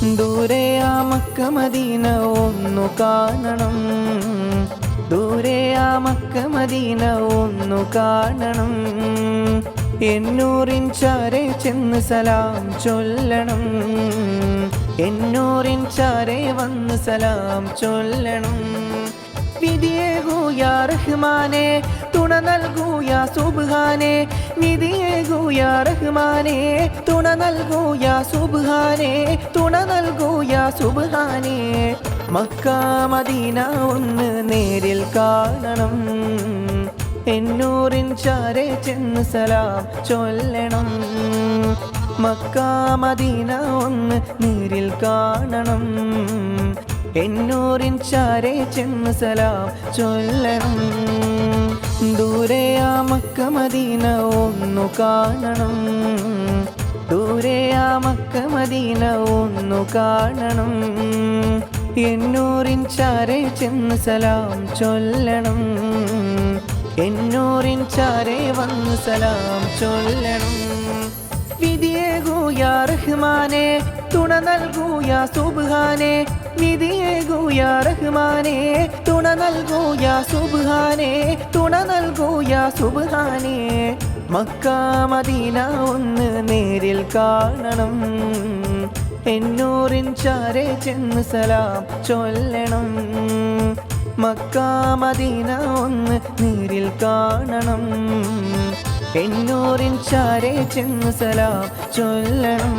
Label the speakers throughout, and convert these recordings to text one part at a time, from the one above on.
Speaker 1: ദൂരെ ആ Mecca Medina ഒന്നു കാണണം, ദൂരെ ആ മക്ക മദീന ഒന്നു കാണണം. എന്നൂറിൻ ചാരെ ചെന്ന് സലാം ചൊല്ലണം, എന്നൂറിൻ ചാരെ വന്ന് സലാം ചൊല്ലണം. വിധിയേകൂ യാ റഹ്മാനെ, തുണ നൽകൂ യാ സുബ്ഹാനെ. വിധിയേകൂ യാ റഹ്മാനെ, തുണ നൽകൂ യാ സുബ്ഹാനെ, തുണ നൽകൂ യാ സുബ്ഹാനെ. മക്ക മദീന ഒന്ന് നേരിൽ കാണണം, എന്നൂറിൻ ചാരെ ചെന്ന് സലാം ചൊല്ലണം. മക്ക മദീന ഒന്ന് നേരിൽ കാണണം, എന്നൂറിൻ ചാരെ ചെന്ന് സലാം ചൊല്ലണം. ദൂരെ ആ മക്ക മദീന ഒന്നു കാണണം, ദൂരെ ആ മക്ക മദീന ഒന്നു കാണണം. എന്നൂറിൻ ചാരെ ചെന്ന് സലാം ചൊല്ലണം, എന്നൂറിൻ ചാരെ വന്ന് സലാം ചൊല്ലണം. വിധിയേകൂ യാ റഹ്മാനെ, തുണ നൽകൂ യാ സുബ്ഹാനെ. വിധിയേകൂ യാ റഹ്മാനെ, തുണ നൽകൂ യാ സുബ്ഹാനെ, തുണ നൽകൂ യാ സുബ്ഹാനെ. മക്ക മദീന ഒന്ന് നേരിൽ കാണണം, എന്നൂറിൻ ചാരെ ചെന്ന് സലാം ചൊല്ലണം. മക്ക മദീന ഒന്ന് നേരിൽ കാണണം, എന്നൂറിൻ ചാരെ ചെന്ന് സലാം ചൊല്ലണം.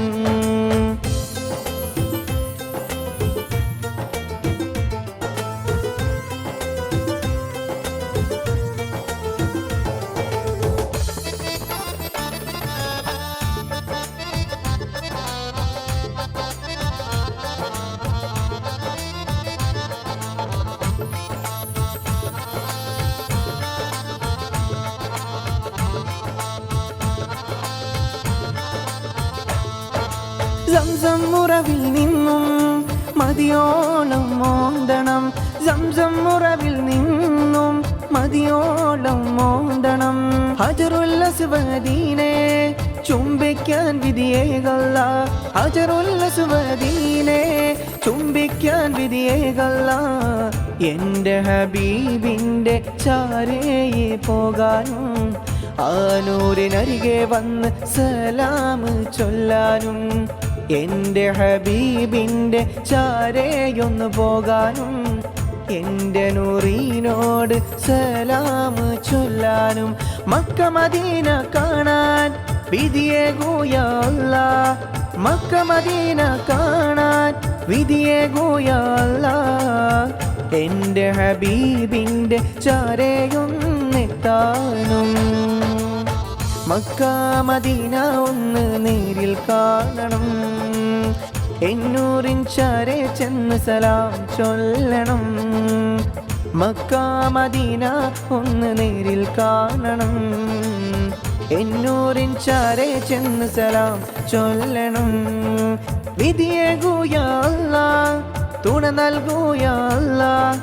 Speaker 1: സംസം ഉറവിൽ നിന്നും മതിയോളം മോന്തണം, സംസം ഉറവിൽ നിന്നും മതിയോളം മോന്തണം. ഹജറുൽ അസ്വദീനെ ചുംബിക്കാൻ വിധിയേകല്ല, ഹജറുൽ അസ്വദീനെ ചുംബിക്കാൻ വിധിയേകല്ല. എൻ്റെ ഹബീബിൻ്റെ ചാരയെ പോകാനും ആ നൂറിനരികെ വന്ന് സലാം ചൊല്ലാനും, എൻ്റെ ഹബീബിൻ്റെ ചാരയൊന്ന് പോകാനും, എൻ്റെ നൂറിനോട് സലാം ചൊല്ലാനും. മക്ക മദീന കാണാൻ വിധിയേകൂ യാ അല്ലാഹ്, മക്ക മദീന കാണാൻ വിധിയേകൂ യാ അല്ലാഹ്. എൻ്റെ ഹബീബിൻ്റെ ചാരയൊന്നെത്താനും മക്ക മദീന ഒന്ന് നേരിൽ കാണണം, എന്നൂറിൻ ചാരെ ചെന്ന് സലാം ചൊല്ലണം. മക്ക മദീന ഒന്ന് നേരിൽ കാണണം, എന്നൂറിൻ ചാരെ ചെന്ന് സലാം ചൊല്ലണം. വിധിയേകൂ യാ അല്ലാഹ്, തുണ നൽകൂ യാ അല്ലാഹ്.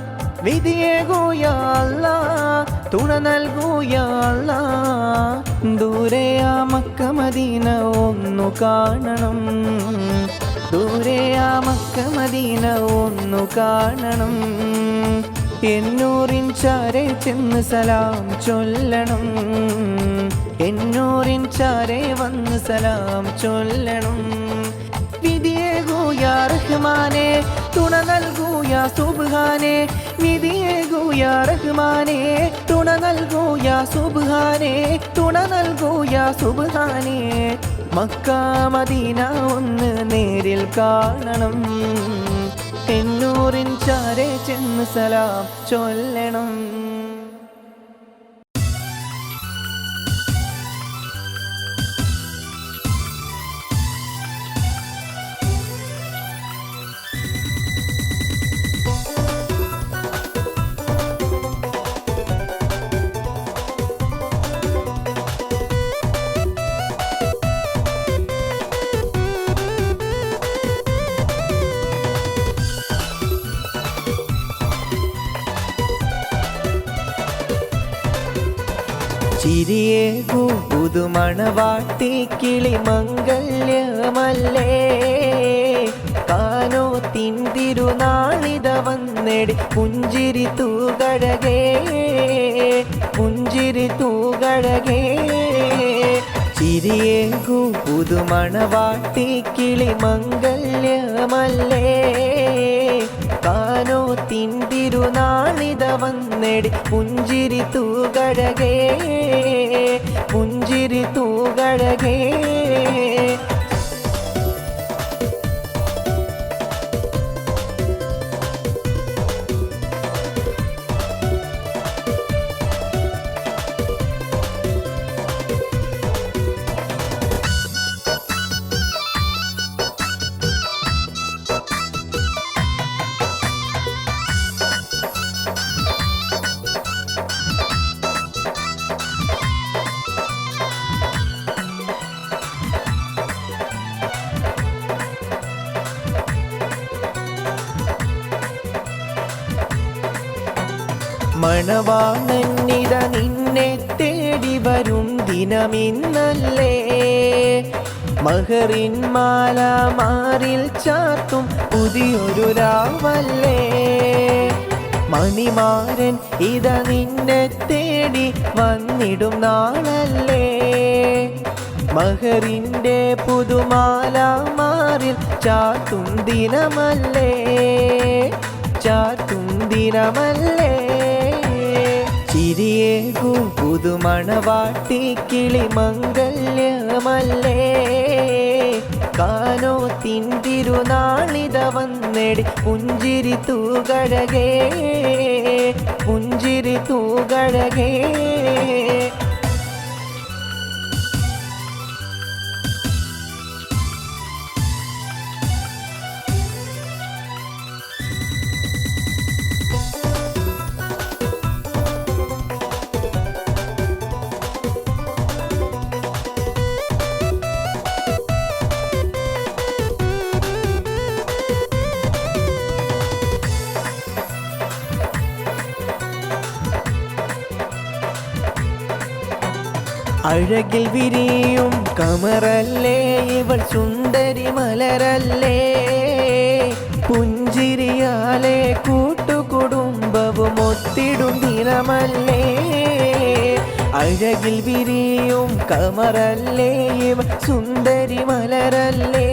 Speaker 1: വിധിയേകൂ യാ അല്ലാഹ്, തുണ നൽകൂ യാ അല്ലാഹ്. ദൂരെ ആ മക്ക മദീന ഒന്നു കാണണം, ദൂരെ ആ മക്ക മദീന ഒന്നു കാണണം. എന്നൂറിൻ ചാരെ ചെന്ന് സലാം ചൊല്ലണം, എന്നൂറിൻ ചാരെ വന്ന് സലാം ചൊല്ലണം. വിധിയേകൂ യാ റഹ്മാനെ, തുണ നൽകൂ യാ സുബ്ഹാനെ. വിധിയേകൂ യാ റഹ്മാനെ, തുണ നൽകൂ യാ സുബ്ഹാനെ, തുണ നൽകൂ യാ സുബ്ഹാനെ. മക്ക മദീന ഒന്ന് നേരിൽ കാണണം, എന്നൂറിൻ ചാരെ ചെന്ന് സലാം ചൊല്ലണം. ചിരിയേകൂ പുതുമണവാട്ടി കിളി മംഗല്യമല്ലേ, തിരുനാളിത വന്നെടി പുഞ്ചിരി തൂകഴകേ പുഞ്ചിരി തൂകഴകേ ചിരിയേകൂ പുതുമണവാട്ടി കിളി മംഗല്യമല്ലേ കാനോത്തിൻ തിരുനാളിത വന്നെടി പുഞ്ചിരി തൂകഴകേ പുഞ്ചിരി തൂകഴകേ മണവാളനിത നിന്നെ തേടി വരും ദിനമിന്നല്ലേ മഹറിൻ മാല മാറിൽ ചാർത്തും പുതിയൊരു രാവല്ലേ മണിമാരൻ ഇത നിന്നെ തേടി വന്നിടും നാളല്ലേ മഹറിൻ്റെ പുതുമാല മാറിൽ ചാർത്തും ദിനമല്ലേ ചാർത്തും ദിനമല്ലേ ചിരിയേകൂ പുതുമണവാട്ടി കിളി മംഗല്യമല്ലേ കാനോത്തിൻ തിരുനാളിത വന്നെടി പുഞ്ചിരി തൂകഴകേ പുഞ്ചിരി തൂകഴകേ അഴകിൽ വിരിയും കമറല്ലേ ഇവൾ സുന്ദരി മലരല്ലേ പുഞ്ചിരിയാലെ കൂട്ടുകുടുംബവും ഒത്തിടും ദിനമല്ലേ അഴകിൽ വിരിയും കമറല്ലേ ഇവൾ സുന്ദരി മലരല്ലേ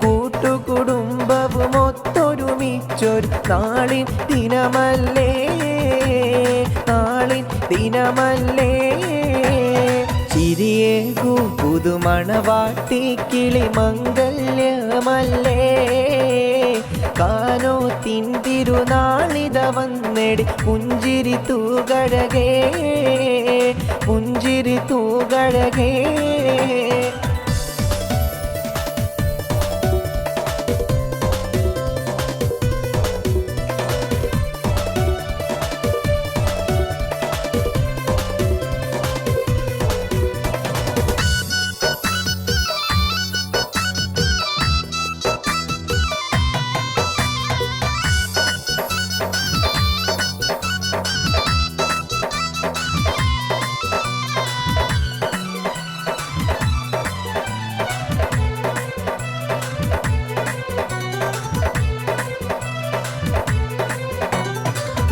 Speaker 1: കൂട്ടുകുടുംബവും ഒത്തൊരുമിച്ചൊരു നാളിൻ ദിനമല്ലേ നാളിൻ ദിനമല്ലേ ചിരിയേകൂ പുതുമണവാട്ടി കിളി മംഗല്യമല്ലേ കാനോത്തിൻ തിരുനാളിത വന്നെടി പുഞ്ചിരി തൂകഴകേ പുഞ്ചിരി തൂകഴകേ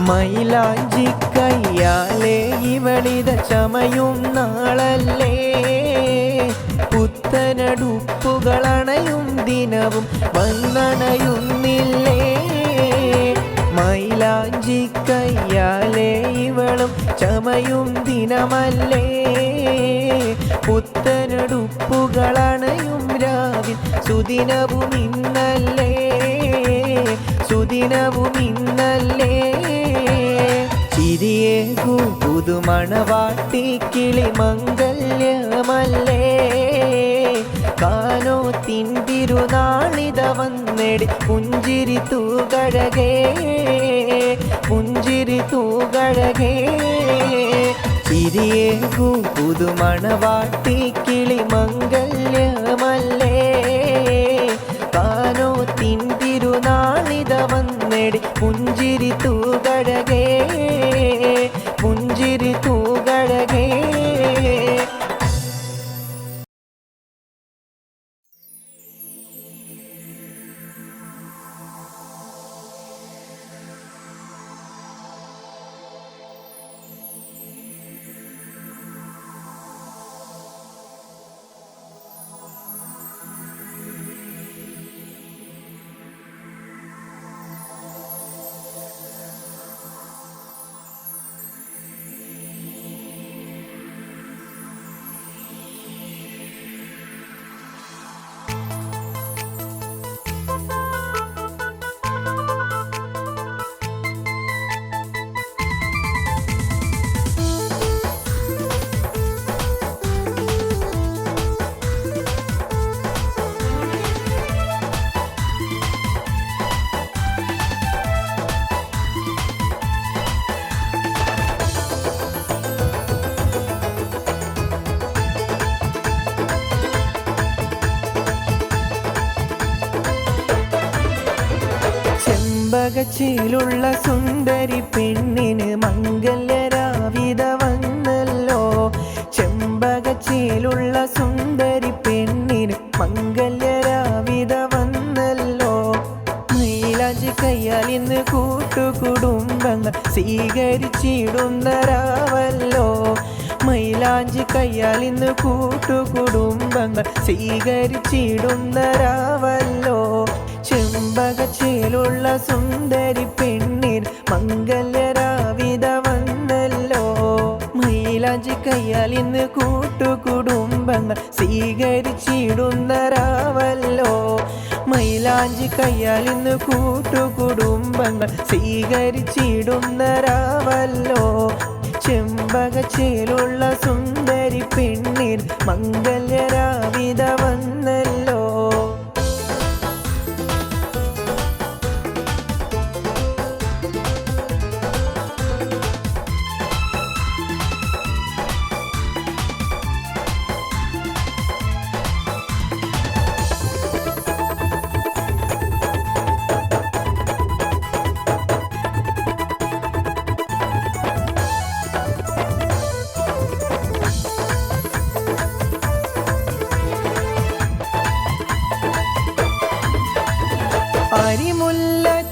Speaker 1: മൈലാഞ്ചി കയ്യാലേ ഇവളിത ചമയും നാളല്ലേ പുത്തനടുപ്പുകളണയും ദിനവും വന്നണയുന്നില്ലേ മൈലാഞ്ചി കയ്യാലേ ഇവളും ചമയും ദിനമല്ലേ പുത്തനടുപ്പുകളണയും രാവിൽ സുദിനവും ഇന്നല്ലേ സുദിനവും ഇന്നല്ലേ ചിരിയേകൂ പുതുമണവാട്ടി കിളി മംഗല്യമല്ലേ കാനോത്തിൻ തിരുനാളിത വന്നെടി പുഞ്ചിരി തൂകഴകേ പുഞ്ചിരി തൂകഴകേ ചിരിയേകൂ പുതുമണവാട്ടി കിളി മംഗല്യമല്ലേ കാനോത്തിൻ തിരുനാളിത വന്നെടി പുഞ്ചിരി തൂകഴകേ പുഞ്ചിരി തൂകഴകേ ചെമ്പകച്ചിലുള്ള സുന്ദരി പെണ്ണിന് മംഗല്യരാവിത വന്നല്ലോ. ചെമ്പകച്ചിലുള്ള സുന്ദരി പെണ്ണിന് മംഗല്യരാവിത വന്നല്ലോ. മൈലാഞ്ചി കയ്യാൽ ഇന്ന് കൂട്ടുകുടുംബങ്ങൾ സ്വീകരിച്ചിടുന്ന രാവല്ലോ. മൈലാഞ്ചി കയ്യാൽ ഇന്ന് കൂട്ടുകുടുംബങ്ങൾ സ്വീകരിച്ചിടുന്ന രാവല്ലോ. ചെമ്പകച്ചിലുള്ള സുന്ദരി പെണ്ണിന് മംഗല്യരാവിത വന്നല്ലോ. മൈലാഞ്ചി കയ്യാൽ ഇന്ന് കൂട്ടുകുടുംബങ്ങൾ സ്വീകരിച്ചിടുന്ന രാവല്ലോ. മൈലാഞ്ചി കയ്യാൽ ഇന്ന് കൂട്ടുകുടുംബങ്ങൾ സ്വീകരിച്ചിടുന്ന രാവല്ലോ. ചെമ്പകച്ചിലുള്ള സുന്ദരി പെണ്ണിന് മംഗല്യരാവിത വന്നല്ലോ.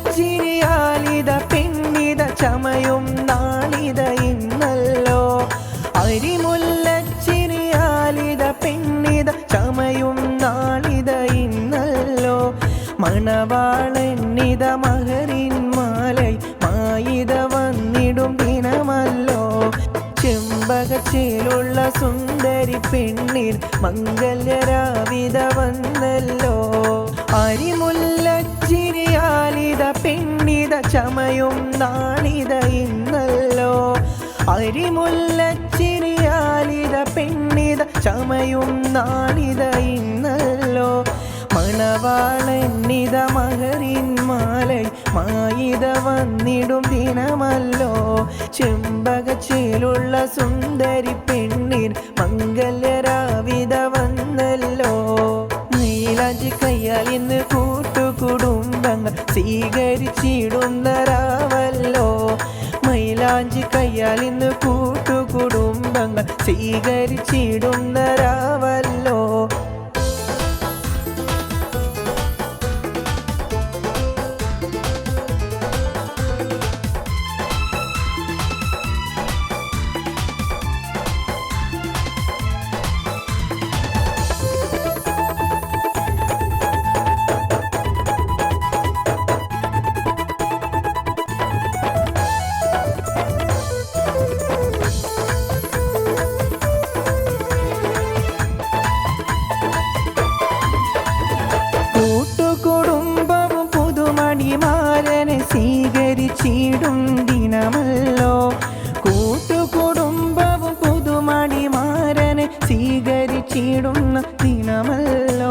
Speaker 1: അരിമുല്ലച്ചിരിയാലിത പെണ്ണിത ചമയും നാളിത ഇന്നല്ലോ. അരിമുല്ലച്ചിരിയാലിത പെണ്ണിത ചമയും നാളിത ഇന്നല്ലോ. മണവാളന്നിത മഹറിൻ മാലൈ മായിത വന്നിടും ദിനമല്ലോ. ചെമ്പകച്ചിലുള്ള സുന്ദരി പെണ്ണിന് മംഗല്യരാവിത വന്നല്ലോ. അരിമുല്ലച്ചിരിയാലിത പെണ്ണിത ചമയും നാളിത ഇന്നല്ലോ. അരിമുല്ലച്ചിരിയാലിത പെണ്ണിത ചമയും നാളിത ഇന്നല്ലോ. മണവാളന്നിത മഹറിൻ മാലൈ മായിത വന്നിടും ദിനമല്ലോ. ചെമ്പകച്ചിലുള്ള സുന്ദരി പെണ്ണിന് മംഗല്യരാവിത വന്നല്ലോ. മൈലാഞ്ചി കയ്യാൽ ഇന്ന് കൂട്ടുകുടുംബങ്ങൾ സ്വീകരിച്ചിടുന്ന രാവല്ലോ. മൈലാഞ്ചി കയ്യാൽ ഇന്ന് കൂട്ടുകുടുംബങ്ങൾ സ്വീകരിച്ചിടുന്ന രാവല്ലോ. കൂട്ടുകുടുംബവും പുതുമണിമാരനെ സ്വീകരിച്ചിടും ദിനമല്ലോ. കൂട്ടുകുടുംബവും പുതുമണിമാരനെ സ്വീകരിച്ചിടുന്ന ദിനമല്ലോ.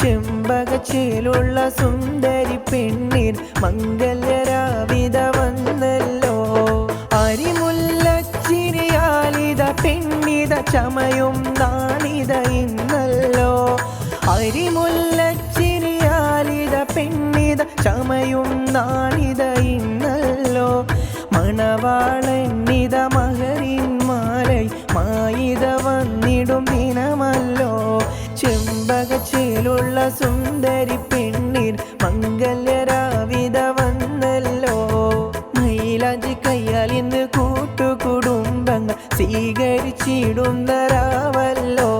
Speaker 1: ചെമ്പകച്ചിലുള്ള സുന്ദരി പെണ്ണിന് മംഗല്യരാവിത വന്നല്ലോ. അരിമുല്ലച്ചിരിയാലിത പെണ്ണിത ചമയും നാളിത ഇന്നല്ലോ. അരിമുല്ലച്ചിരിയാലിത പെണ്ണിത ചമയും നാളിത ഇന്നല്ലോ. മണവാളന്നിത മഹറിൻ മാലൈ മായിത വന്നിടും ദിനമല്ലോ. ചെമ്പകച്ചിലുള്ള സുന്ദരി പെണ്ണിന് മംഗല്യരാവിത വന്നല്ലോ. മൈലാഞ്ചി കയ്യാൽ ഇന്ന് കൂട്ടുകുടുംബങ്ങൾ സ്വീകരിച്ചിടുന്ന രാവല്ലോ.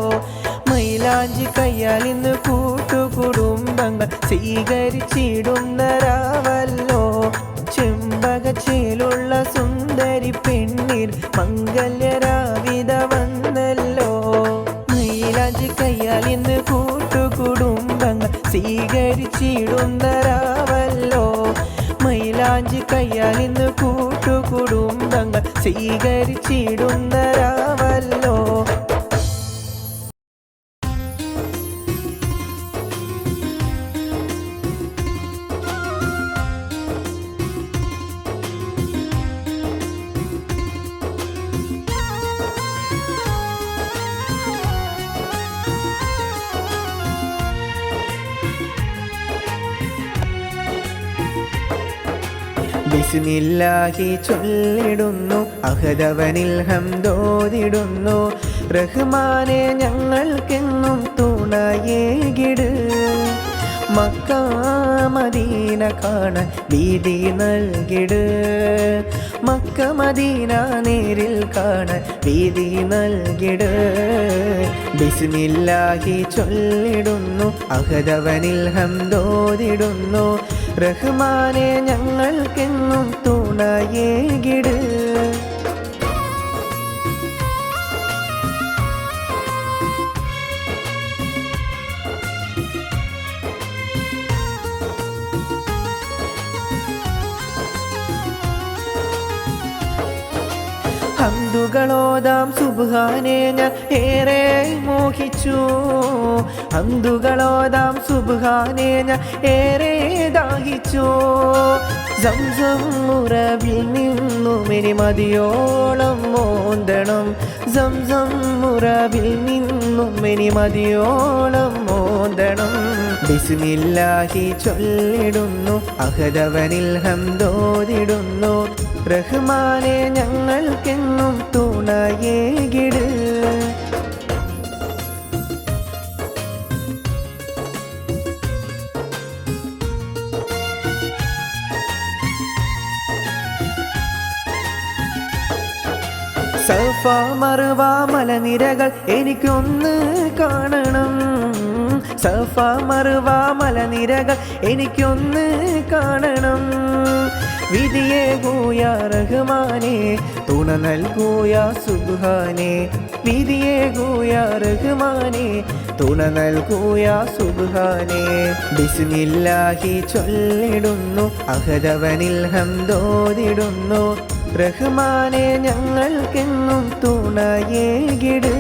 Speaker 1: മൈലാഞ്ചി കയ്യാൽ ഇന്ന് കൂട്ടുകുടുംബങ്ങൾ സ്വീകരിച്ചിടുന്ന രാവല്ലോ. ചെമ്പകച്ചിലുള്ള സുന്ദരി പെണ്ണിന് മംഗല്യരാവിത വന്നല്ലോ. മൈലാഞ്ചി കയ്യാൽ ഇന്ന് കൂട്ടുകുടുംബങ്ങൾ സ്വീകരിച്ചിടുന്ന രാവല്ലോ. മൈലാഞ്ചി കയ്യാൽ ഇന്ന് കൂട്ടുകുടുംബങ്ങൾ സ്വീകരിച്ചിടുന്ന രാവല്ലോ. ബിസ്മില്ലാഹി ചൊല്ലിടുന്നു അഹദവനിൽ ഹംദോദിടുന്നു റഹ്മാനെ ഞങ്ങൾക്കെന്നും തുണയേകിട് മക്ക മദീന കാണാൻ വീതി നൽകിട് മക്ക മദീന നേരിൽ കാണാൻ വീതി നൽകിട് ബിസ്മില്ലാഹി ചൊല്ലിടുന്നു അഹദവനിൽ ഹംദോദിടുന്നു റഹ്മാനെ ഞങ്ങൾക്കെന്നും തുണയേകിട് ഹംദുകളോതാം സുബ്ഹാനെ ഞാൻ ഏറെ മോഹിച്ചു ഹംദുകളോതാം സുബ്ഹാനെ ഞാൻ ഏറെ ദാഹിച്ചു സംസം ഉറവിൽ നിന്നും ഇനി മതിയോളം മോന്തണം സംസം ഉറവിൽ നിന്നും ഇനി മതിയോളം മോന്തണം ബിസ്മില്ലാഹി ചൊല്ലിടുന്നു അഹദവനിൽ ഹംദോദിടുന്നു റഹ്മാനെ ഞങ്ങൾക്കെന്നും തുണയേകിട് സഫ മർവ മലനിരകൾ എനിക്കൊന്ന് കാണണം സഫ മർവ മലനിരകൾ എനിക്കൊന്ന് കാണണം വിധിയെ ഗോയ റഹ്മാനെ തുണ നൽകൂയ സുബ്ഹാനെ വിധിയെ ഗോയ റഹ്മാനെ തുണ നൽകൂയ സുബ്ഹാനെ ബിസ്മില്ലാഹി ചൊല്ലിടുന്നു അഹദവനിൽ ഹംദോദിടുന്നു റഹ്മാനെ ഞങ്ങൾക്കെന്നും തുണയേകിട്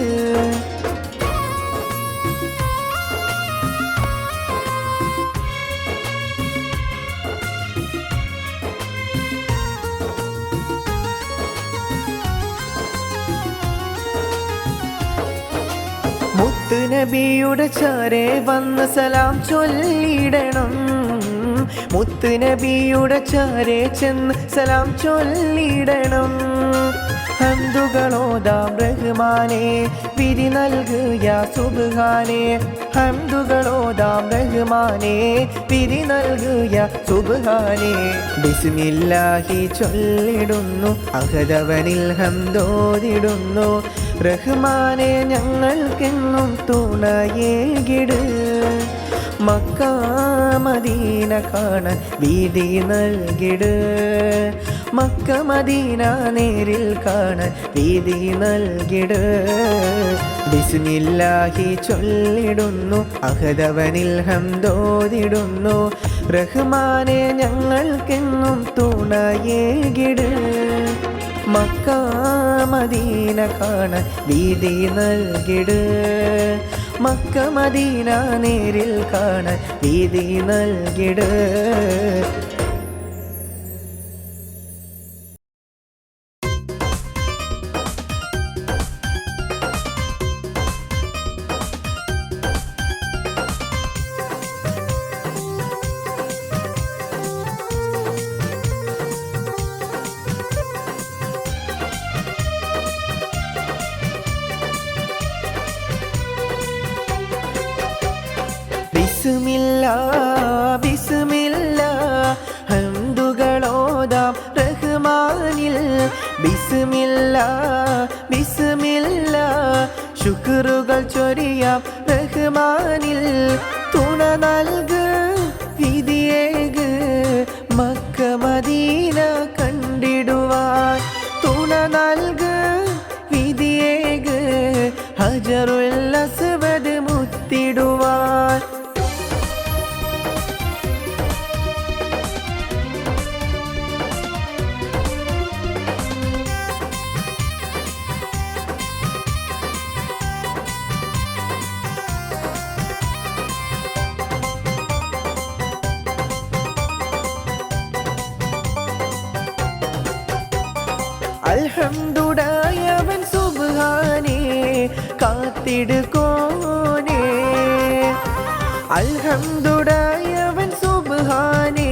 Speaker 1: മുത്ത് നബിയുടെ ചാരേ വന്ന് സലാം ചൊല്ലിടണം മുത്ത് നബിയുടെ ചാരേ ചെന്ന് സലാം ചൊല്ലിടണം ഹംദുകളോതാം റഹ്മാനെ വിധി നൽകുക സുബ്ഹാനെ ഹംദുകളോതാം റഹ്മാനെ വിധി നൽകുക സുബ്ഹാനെ ബിസ്മില്ലാഹി ചൊല്ലിടുന്നു അഹദവനിൽ ഹംദോദിടുന്നു റഹ്മാനെ ഞങ്ങൾക്കെന്നും തുണയേകിട് മക്ക മദീന കാണാൻ വീതി നൽകിട് മക്ക മദീന നേരിൽ കാണാൻ വീതി നൽകിട് ബിസ്മില്ലാഹി ചൊല്ലിടുന്നു അഹദവനിൽ ഹംദോദിടുന്നു റഹ്മാനെ ഞങ്ങൾക്കെന്നും തുണയേകിട് മക്ക മദീന കാണാൻ വീതി നൽകിട് മക്ക മദീന നേരിൽ കാണാൻ വീതി നൽകിട് ബിസ്മില്ലാ ബിസ്മില്ലാ ഹംദുകളോതാം റഹ്മാനിൽ ബിസ്മില്ലാ ബിസ്മില്ലാ ശുക്റുകൾ ചൊരിയാം റഹ്മാനിൽ തുണ നൽക് വിധിയേക് മക്ക മദീന കണ്ടിടുവാൻ തുണ നൽക് വിധിയേക് ഹജറുൽ അസ്വദ് മുത്തിടുവാൻ അൽഹംദുലില്ലാഹ് സുബ്ഹാനേ കാത്തിടുകോനേ അൽഹംദുലില്ലാഹ് സുബ്ഹാനേ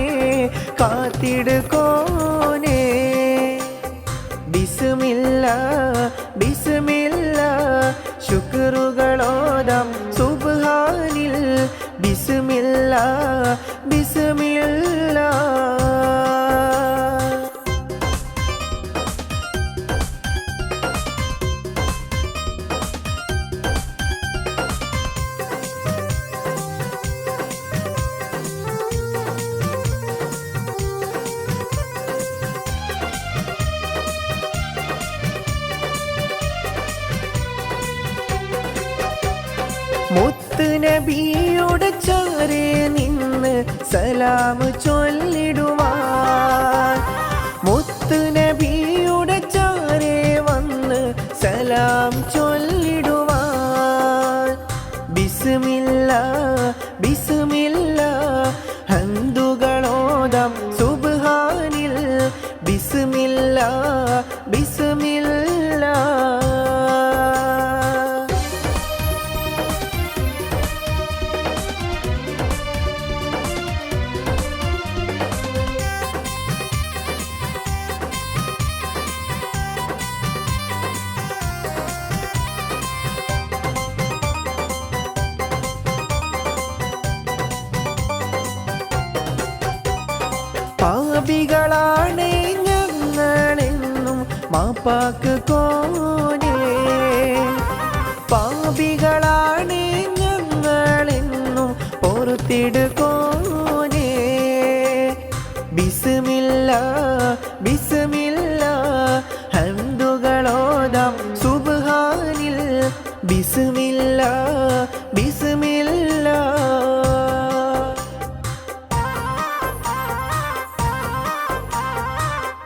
Speaker 1: കാത്തിടുകോ ബിസ്മില്ലാ ബിസ്മില്ലാ. മുത്ത് നബിയുടെ ചാരേ നിന്ന് സലാം ചൊല്ലിടുവാൻ, മുത്ത് നബിയുടെ ചാരേ വന്ന് സലാം ചൊല്ലിടുവാൻ. ബിസ്മില്ലാ ബിസ്മില്ലാ ഹംദുകളോദാം സുബ്ഹാനിൽ. ബിസ്മില്ലാ ബിസ്മില്ലാ. പാപികളാണ് ഞങ്ങളെന്നും മാപ്പാക്ക് കോനേ, പാപികളാണ് ഞങ്ങളെന്നും പൊറുത്തിടുകോനേ. ബിസ്മില്ലാ ബിസ്മില്ലാ ഹംദുകളോദാം സുബ്ഹാനിൽ. ബിസ്മില്ലാ ബിസ്മില്ലാ.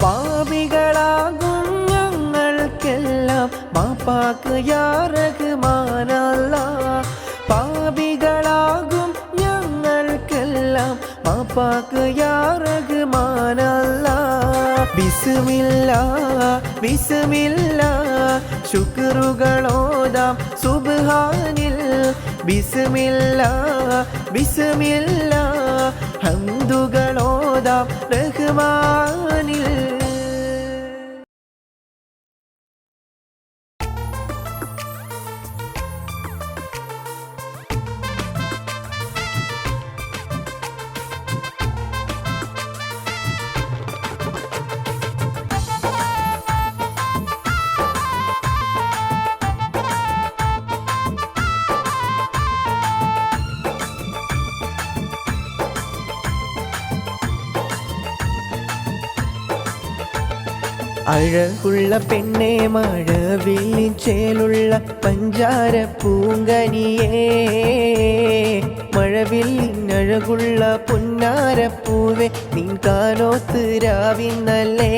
Speaker 1: പാപികളാകും ഞങ്ങൾക്കെല്ലാം മാപ്പാക്ക് യാ റഹ്മാനല്ലാഹ്. പാപികളാകും ഞങ്ങൾക്കെല്ലാം മാപ്പാക്ക് യാ റഹ്മാനല്ലാഹ്. ബിസ്മില്ലാ ബിസ്മില്ലാ ശുക്റുകളോദാം സുബ്ഹാനിൽ. ബിസ്മില്ലാ ബിസ്മില്ലാ ഹംദുകളോദാം റഹ്മാനിൽ. അഴകുള്ള പെണ്ണെ മഴവില്ലിൻ ചേലുള്ള പഞ്ചാര പൂങ്കനിയേ, മഴവില്ലിൻ അഴകുള്ള പുന്നാരപ്പൂവെ നിൻ കാനോത്ത് രാവിന്നല്ലേ.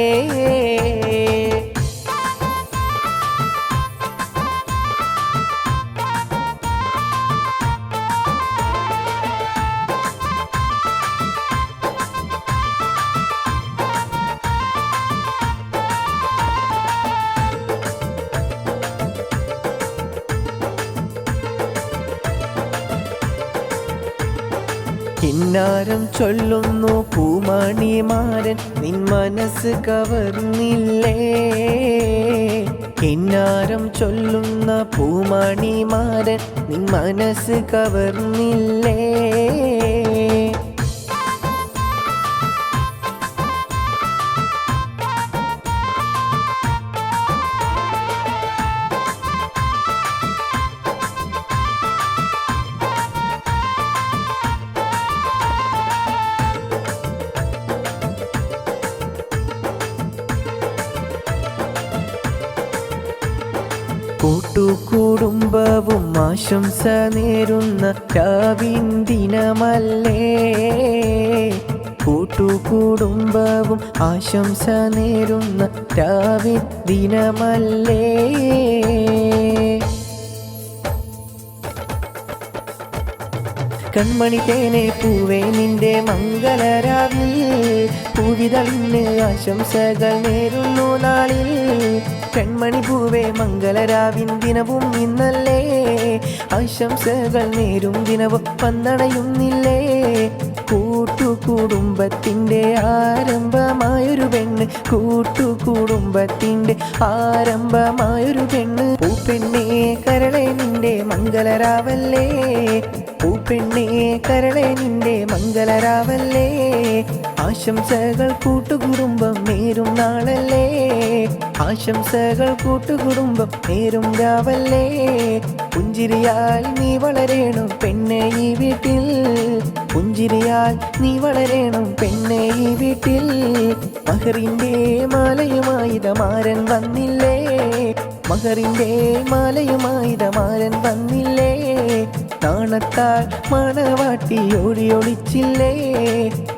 Speaker 1: കിന്നാരം ചൊല്ലുന്നു പൂമണിമാരൻ നിൻ മനസ്സ് കവർന്നില്ലേ. കിന്നാരം ചൊല്ലുന്ന പൂമണിമാരൻ നിൻ മനസ്സ് കവർന്നില്ലേ. കൂട്ടുകുടുംബവും ആശംസ നേരുന്ന രാവിൻ ദിനമല്ലേ. കൂട്ടുകുടുംബവും ആശംസ നേരുന്ന രാവിൻ ദിനമല്ലേ. കൺമണി തേനെ പൂവേ നിന്റെ മംഗളരാവിൽ പൂവിതളിന് ആശംസകൾ നേരുന്നു നാളിൽ. കൺമണി പൂവേ മംഗളരാവിൻ ദിനവും ഇന്നല്ലേ, ആശംസകൾ നേരും ദിനവും വന്നണയുന്നില്ലേ. കൂട്ടുകുടുംബത്തിൻ്റെ ആരംഭമായൊരു പെണ്ണ്, കൂട്ടുകുടുംബത്തിൻ്റെ ആരംഭമായൊരു പെണ്ണ്. പൂപ്പെണ്ണേ കരളെ നിന്റെ മംഗളരാവല്ലേ, പൂപ്പെണ്ണേ കരളെ നിന്റെ മംഗളരാവല്ലേ, ആശംസകൾ കൂട്ടുകുടുംബം നേരും നാളല്ലേ, ആശംസകൾ കൂട്ടുകുടുംബം നേരും രാവല്ലേ. പുഞ്ചിരിയാൽ നീ വളരേണം പെണ്ണെ ഈ വീട്ടിൽ, പുഞ്ചിരിയാൽ നീ വളരേണം പെണ്ണെ ഈ വീട്ടിൽ. മഹറിൻ്റെ മാലയുമായിതമാരൻ വന്നില്ലേ, മഹറിൻ്റെ മാലയുമായിതമാരൻ വന്നില്ലേ. നാണത്താൽ മണവാട്ടി ഓടി ഒളിച്ചില്ലേ,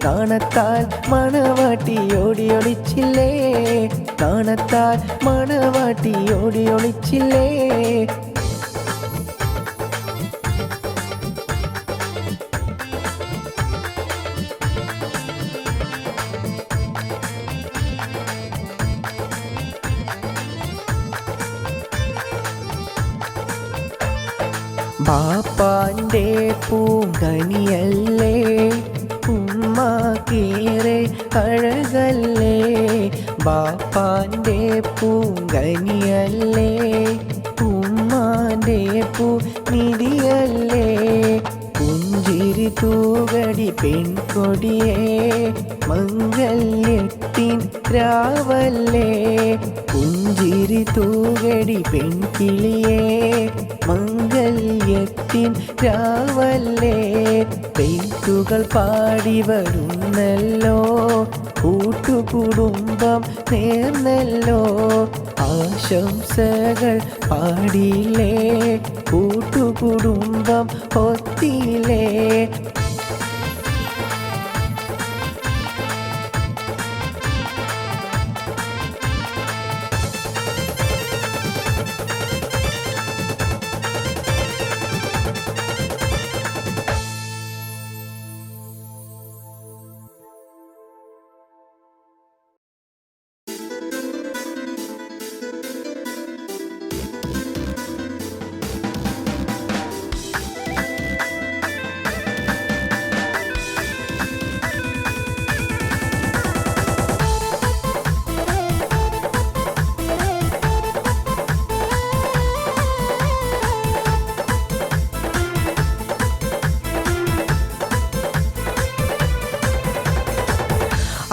Speaker 1: നാണത്താൽ മണവാട്ടി ഓടി ഒളിച്ചില്ലേ, നാണത്താൽ മണവാട്ടി ഓടി ഒളിച്ചില്ലേ. ബാപ്പാൻ്റെ പൂങ്കനിയല്ലേ, ഉമ്മാക്കേറെ അഴകല്ലേ, ബാപ്പാൻ്റെ പൂങ്കനിയല്ലേ, ഉമ്മാൻ്റെ പൂനിധിയല്ലേ. പുഞ്ചിരി തൂകടി പെൺകൊടിയേ, മംഗല്യത്തിൻ രാവല്ലേ, പുഞ്ചിരി തൂകടി പെൺകിളിയേ, മംഗല്യത്തിൻ രാവല്ലേ. പെയ്ത്തുകൾ പാടി വരുന്നല്ലോ, കൂട്ടുകുടുംബം നേർന്നല്ലോ, ആശംസകൾ പാടിയില്ലേ, കൂട്ടുകുടുംബം ഒത്തിയില്ലേ.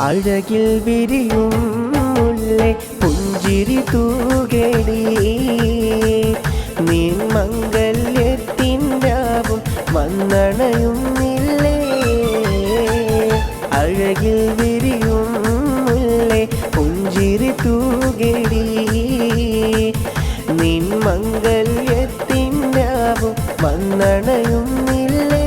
Speaker 1: അഴകിൽ വിരിയും മുല്ലേ പുഞ്ചിരി തൂകടി, നീ മംഗല്യത്തിൻ്റാവും വന്നണയുന്നില്ലേ. അഴകിൽ വിരിയും മുല്ലേ പുഞ്ചിരി തൂകടി, നീ മംഗല്യത്തിൻ്റാവും വന്നണയുന്നില്ലേ.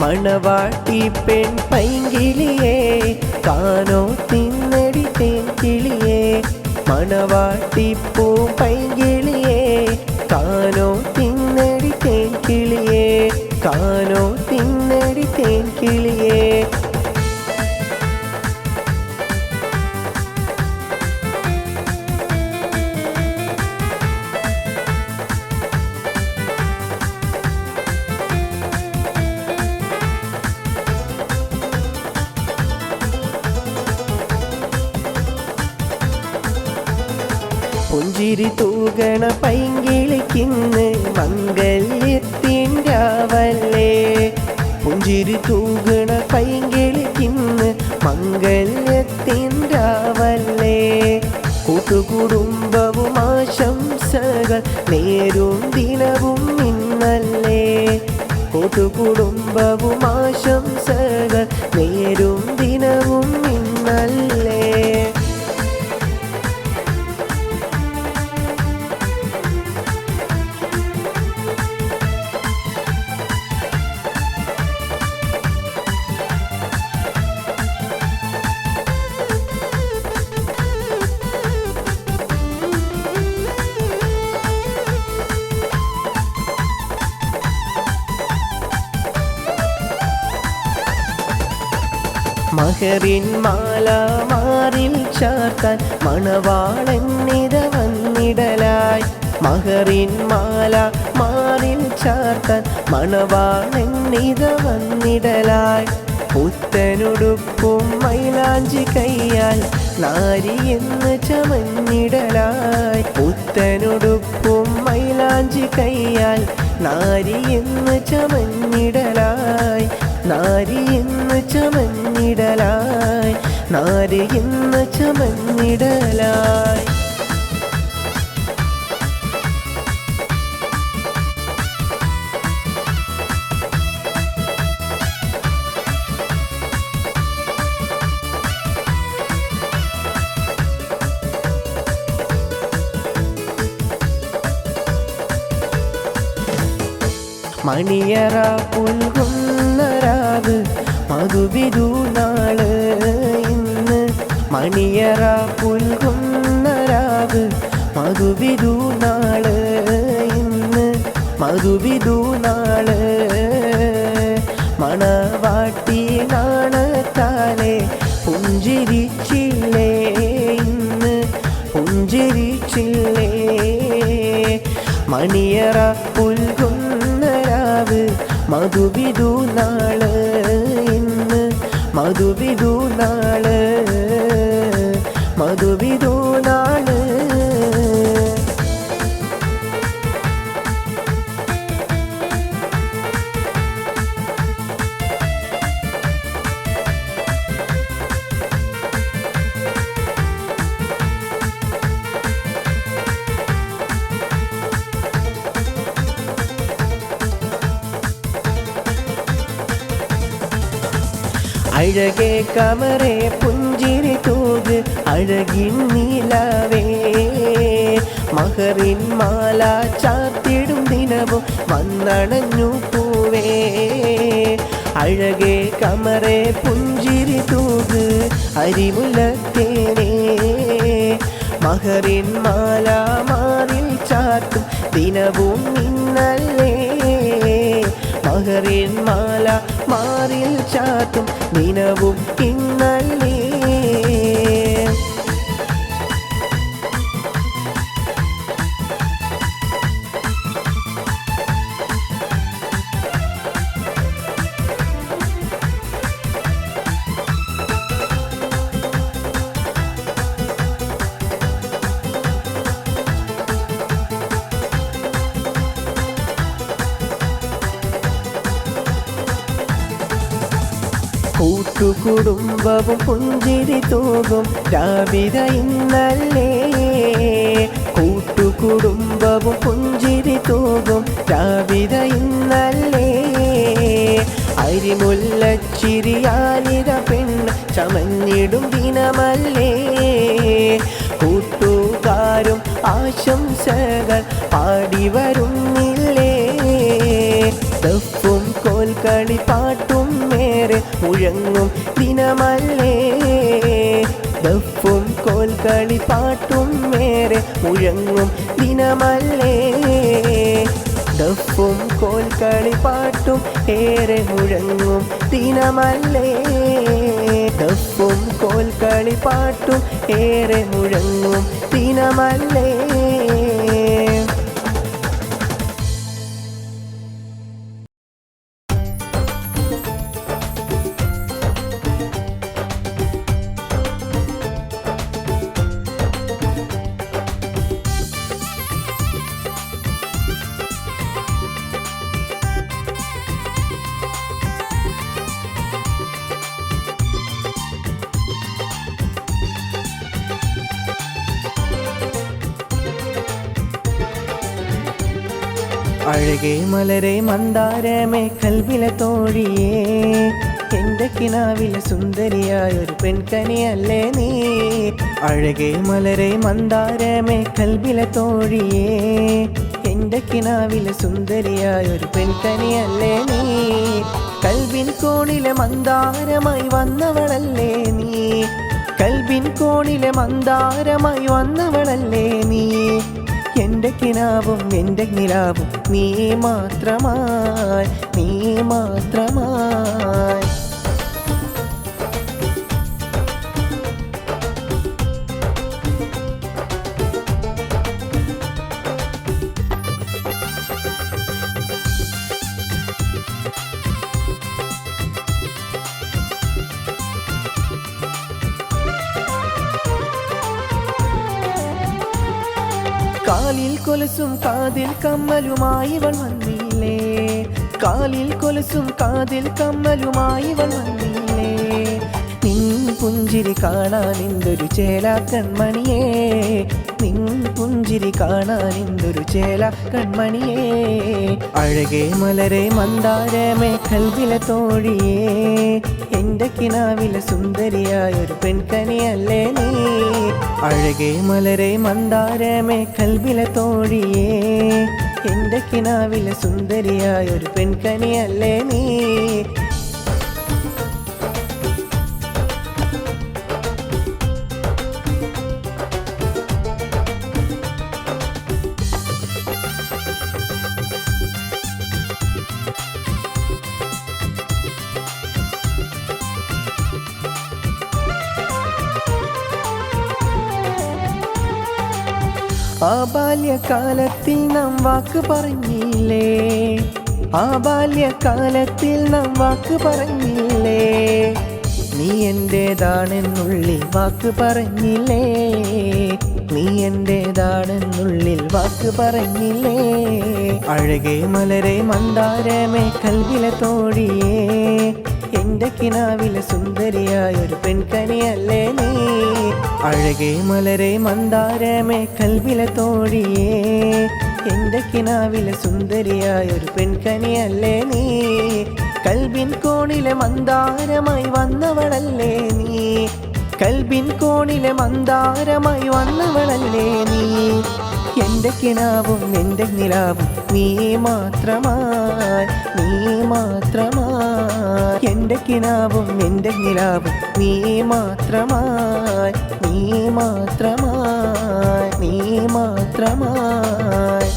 Speaker 1: മണവാട്ടി പെൺ പൈങ്കിളിയേ, കാനോ തിന്നടി തേൻകിളിയേ, മണവാട്ടി പൂ പൈങ്കിളിയേ, കാനോ തിന്നടി തേൻകിളിയേ, കാനോ തിന്നടി തേൻകിളിയേ. പുഞ്ചിരി തൂകണ പൈങ്കിളിക്കിന്ന് മംഗല്യത്തിൻ രാവല്ലേ, പുഞ്ചിരി തൂകണ പൈങ്കിളിക്കിന്ന് മംഗല്യത്തിൻ രാവല്ലേ. കൂട്ടുകുടുംബവും ആശംസകൾ നേരും ദിനവും ഇന്നല്ലേ, കൂട്ടുകുടുംബവും ആശംസകൾ നേരും ദിനവും ഇന്നല്ലേ. മഹറിൻ മാല മാറിൽ ചാർത്താൻ മണവാളന്നിത വന്നിടലായി മഹറിൻ മാല മാറിൽ ചാർത്താൻ മണവാളന്നിത വന്നിടലായി പുത്തനുടുപ്പും മൈലാഞ്ചി കയ്യാൽ നാരി എന്ന് ചമഞ്ഞിടലായി പുത്തനുടുപ്പും മൈലാഞ്ചി കയ്യാൽ നാരി എന്ന് ചമഞ്ഞിടലായി നാരി എന്ന് ചമഞ്ഞിടലായി നാരി എന്ന് ചമഞ്ഞിടലായി മണിയറ പുൽകുന്ന രാവ് മധുവിധു നാള് ഇന്ന് മണിയറ പുൽകുന്ന രാവ് മധുവിധു നാള് ഇന്ന് മധുവിധു നാള് മണവാട്ടി നാണത്താലെ പുഞ്ചിരിച്ചില്ലേ ഇന്ന് പുഞ്ചിരിച്ചില്ലേ മണിയറ പുൽകുന്ന രാവ് മധുവിധു നാള് ഇന്ന് മധുവിധു നാള് മധുവിധു നാള് അഴകേ കമറേ പുഞ്ചിരി തൂക് അഴകിൻ നീലവേ മഹറിൻ മാല ചാത്തിടും ദിനവും വന്നണഞ്ഞു പൂവേ അഴകേ കമറേ പുഞ്ചിരി തൂക് അരിമുല്ലത്തേനേ മഹറിൻ മാല മാറിൽ ചാത്തും ദിനവും ഇന്നല്ലേ മഹറിൻ മാല മാറിൽ ചാത്തും ദിനവും ഇന്നല്ലേ കൂട്ടുകുടുംബവും പുഞ്ചിരി തൂകും രാവിത ഇന്നല്ലേ കൂട്ടുകുടുംബവും പുഞ്ചിരി തൂകും രാവിത ഇന്നല്ലേ അരിമുല്ലച്ചിരിയാലിത പെണ്ണ് ചമഞ്ഞിടും ദിനമല്ലേ കൂട്ടുകാരും ആശംസകൾ പാടി വരുന്നില്ലേ ദഫും കോൽക്കളി പാട്ടും മേറെ മുഴങ്ങും ദിനമല്ലേ ദഫും കോൽക്കളി പാട്ടും മേറെ മുഴങ്ങും ദിനമല്ലേ ദഫും കോൽക്കളി പാട്ടും ഏറെ മുഴങ്ങും ദിനമല്ലേ ദഫും കോൽക്കളി പാട്ടും ഏറെ മുഴങ്ങും ദിനമല്ലേ അഴകേ മലരെ മന്ദാരമേ കൽവിലെ തോഴിയേ എൻ്റെ കിനാവിലെ സുന്ദരിയായൊരു പെൺകനിയല്ലേ നീ അഴകേ മലരെ മന്ദാരമേ കൽവിലെ തോഴിയേ എൻ്റെ കിനാവിലെ സുന്ദരിയായൊരു പെൺകനിയല്ലേ നീ കൽവിൻ കോണിലെ മന്ദാരമായി വന്നവളല്ലേ നീ കൽവിൻ കോണിലെ മന്ദാരമായി വന്നവളല്ലേ നീ എൻ്റെ കിനാവും എൻ്റെ നിലാവും നീ മാത്രമായി നീ മാത്രമായി കാലിൽ കൊലുസും കാതിൽ കമ്മലുമായി ഇവൾ വന്നില്ലേ, കാലിൽ കൊലുസും കാതിൽ കമ്മലുമായി ഇവൾ വന്നില്ലേ. നിൻ പുഞ്ചിരി കാണാൻ എന്തൊരു ചേല കൺമണിയേ, നിൻ പുഞ്ചിരി കാണാൻ എന്തൊരു ചേല കൺമണിയേ. അഴകേ മലരെ മന്ദാരമേ കൽവിലെ തോഴിയേ, എന്റെ കിനാവിലെ സുന്ദരിയായൊരു പെൺകനിയല്ലേ നീ. അഴകേ മലരെ മന്ദാരമേ കൽവിലെ തോഴിയേ, എന്റെ കിനാവിലെ സുന്ദരിയായൊരു പെൺകനിയല്ലേ നീ. ആ ബാല്യകാലത്തിൽ നാം വാക്ക് പറഞ്ഞില്ലേ, ആ ബാല്യകാലത്തിൽ നാം വാക്ക് പറഞ്ഞില്ലേ. നീ എൻ്റേതാണെന്നുള്ളിൽ വാക്ക് പറഞ്ഞില്ലേ, നീ എൻ്റേതാണെന്നുള്ളിൽ വാക്ക് പറഞ്ഞില്ലേ. അഴകേ മലരെ മന്ദാരമേ കൽവിലെ തോഴിയേ, എന്റെ കിനാവിലെ സുന്ദരിയായൊരു പെൺകനിയല്ലേ നീ. അഴകേ മലരെ മന്ദാരമേ കൽവിലെ തോഴിയേ, എന്റെ കിനാവിലെ സുന്ദരിയായൊരു പെൺകനിയല്ലേ നീ. കൽബിൻ കോണിലെ മന്ദാരമായി വന്നവളല്ലേ നീ, കൽബിൻ കോണിലെ മന്ദാരമായി വന്നവളല്ലേ നീ. എന്റെ കിനാവും എന്റെ നിലാവും നീ മാത്രമായി, നീ മാത്രമായി. എന്റെ കിനാവും എന്റെ നിലാവും നീ മാത്രമായി, നീ മാത്രമായി, നീ മാത്രമായി.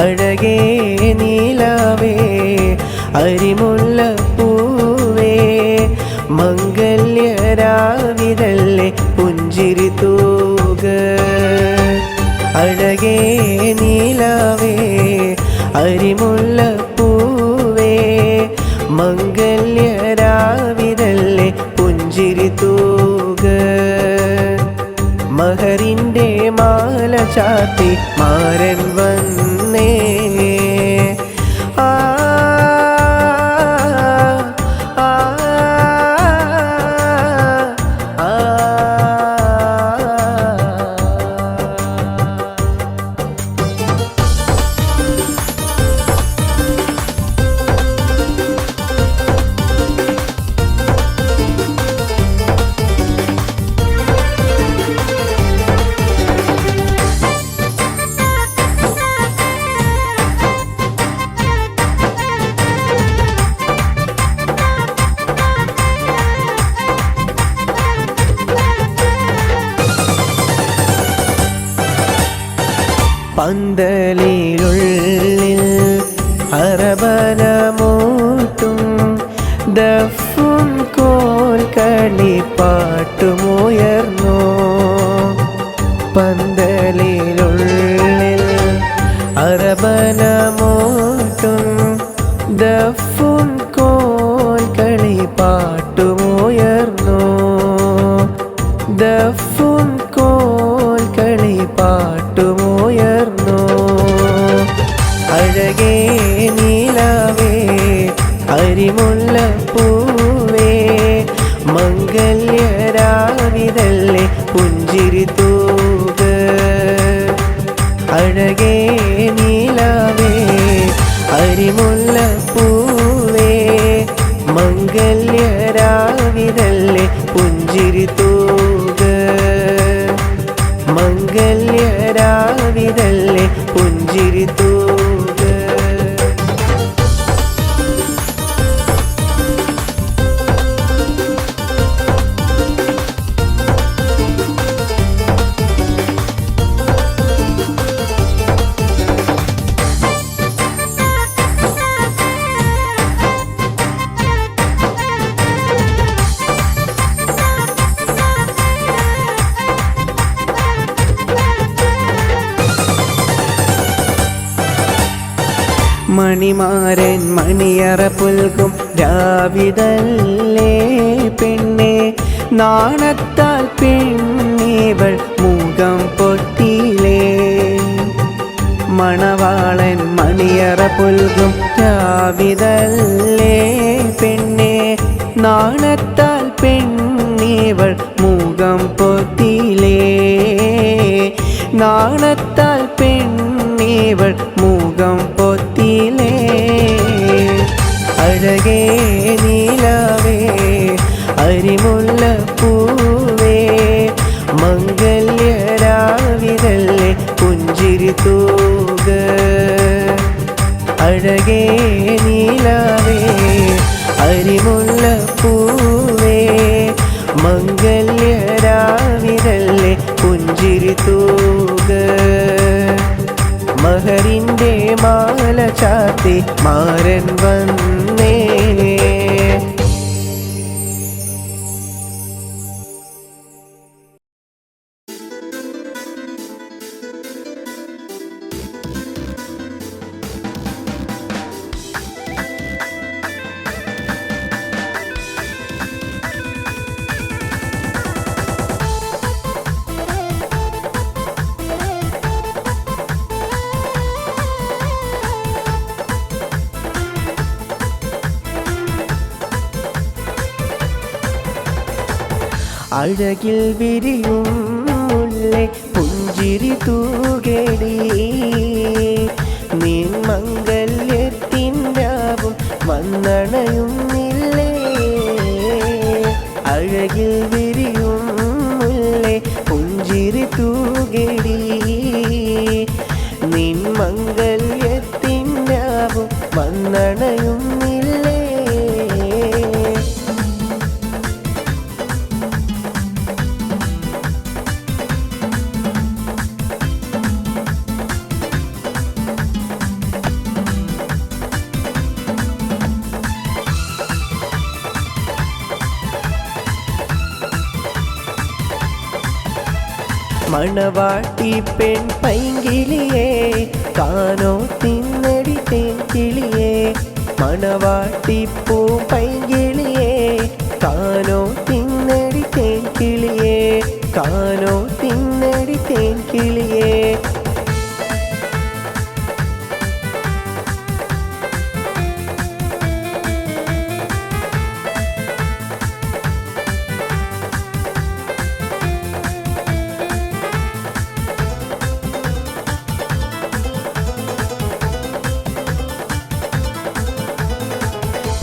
Speaker 1: അഴകേ നീലാവേ അരിമുല്ലപ്പൂവേ, മംഗല്യരാവിതല്ലേ പുഞ്ചിരി തൂക. അഴകേ നീലാവേ അരിമുല്ലപ്പൂവേ, മംഗല്യരാവിതല്ലേ പുഞ്ചിരി തൂക. മഹറിൻ്റെ മാല ചാത്തി മാരൻ വന്നേ, ആ ആ ആ. പന്തലിനുള്ളിൽ അറബനമൂട്ടും ദഫും കോൽക്കളിപ്പാട്ടുമുയർന്നു. പന്തലിനുള്ളിൽ അറബനമൂട്ടും ദഫും കോൽക്കളിപ്പാട്ടുമുയർന്നു. ദഫും കോൽക്കളിപ്പാട്ടുമുയർന്നു. അഴകേ നീലാവേ അരിമുല്ലപ്പൂവേ, മംഗല്യരാവിതല്ലേ പുഞ്ചിരി തൂക. അഴകേ നീലാവേ അരിമുല്ലപ്പൂവേ, മംഗല്യരാവിതല്ലേ പുഞ്ചിരി തൂക. മണിമാരൻ മണിയറ പുൽകും രാവിതല്ലേ പെണ്ണെ, നാണത്താൽ പെണ്ണേവൾ മുഖം പൊട്ടിയിലേ. മണവാളൻ മണിയറ പുൽകും രാവിതല്ലേ പെണ്ണെ, നാണത്താൽ പെണ്ണേവൾ മുഖം പൊത്തിയിലേ. നാണത്താൽ പെണ്ണേവൾ മുഖം പൊത്തിയിലേ. അഴകേ നീലാവേ അരിമുല്ലപ്പൂവേ, മംഗല്യരാവിതല്ലേ പുഞ്ചിരി തൂക. അഴകേ നീലാവേ അരിമുല്ലപ്പൂവേ, മംഗല്യരാവിതല്ലേ പുഞ്ചിരി തൂക. മഹറിൻ്റെ മാല ചാത്തി മാരൻ വന്നേ. അഴകിൽ വിരിയും മുല്ലേ പുഞ്ചിരി തൂകേടി, നീ മംഗല്യത്തിൻ്റാവും വന്നണയുന്നില്ലേ. അഴകിൽ വിരിയും മുല്ലേ പുഞ്ചിരി തൂകേടി, നീ മംഗല്യത്തിൻ്റാവും വന്നണയുന്നില്ലേ. മണവാട്ടി പെൺ പൈങ്കിളിയേ, കാനോ തിന്നടി തേൻകിളിയേ. മണവാട്ടി പൂ പൈങ്കിളിയേ, കാനോ തിന്നടി തേൻകിളിയേ. കാനോ തിന്നടി തേൻകിളിയേ.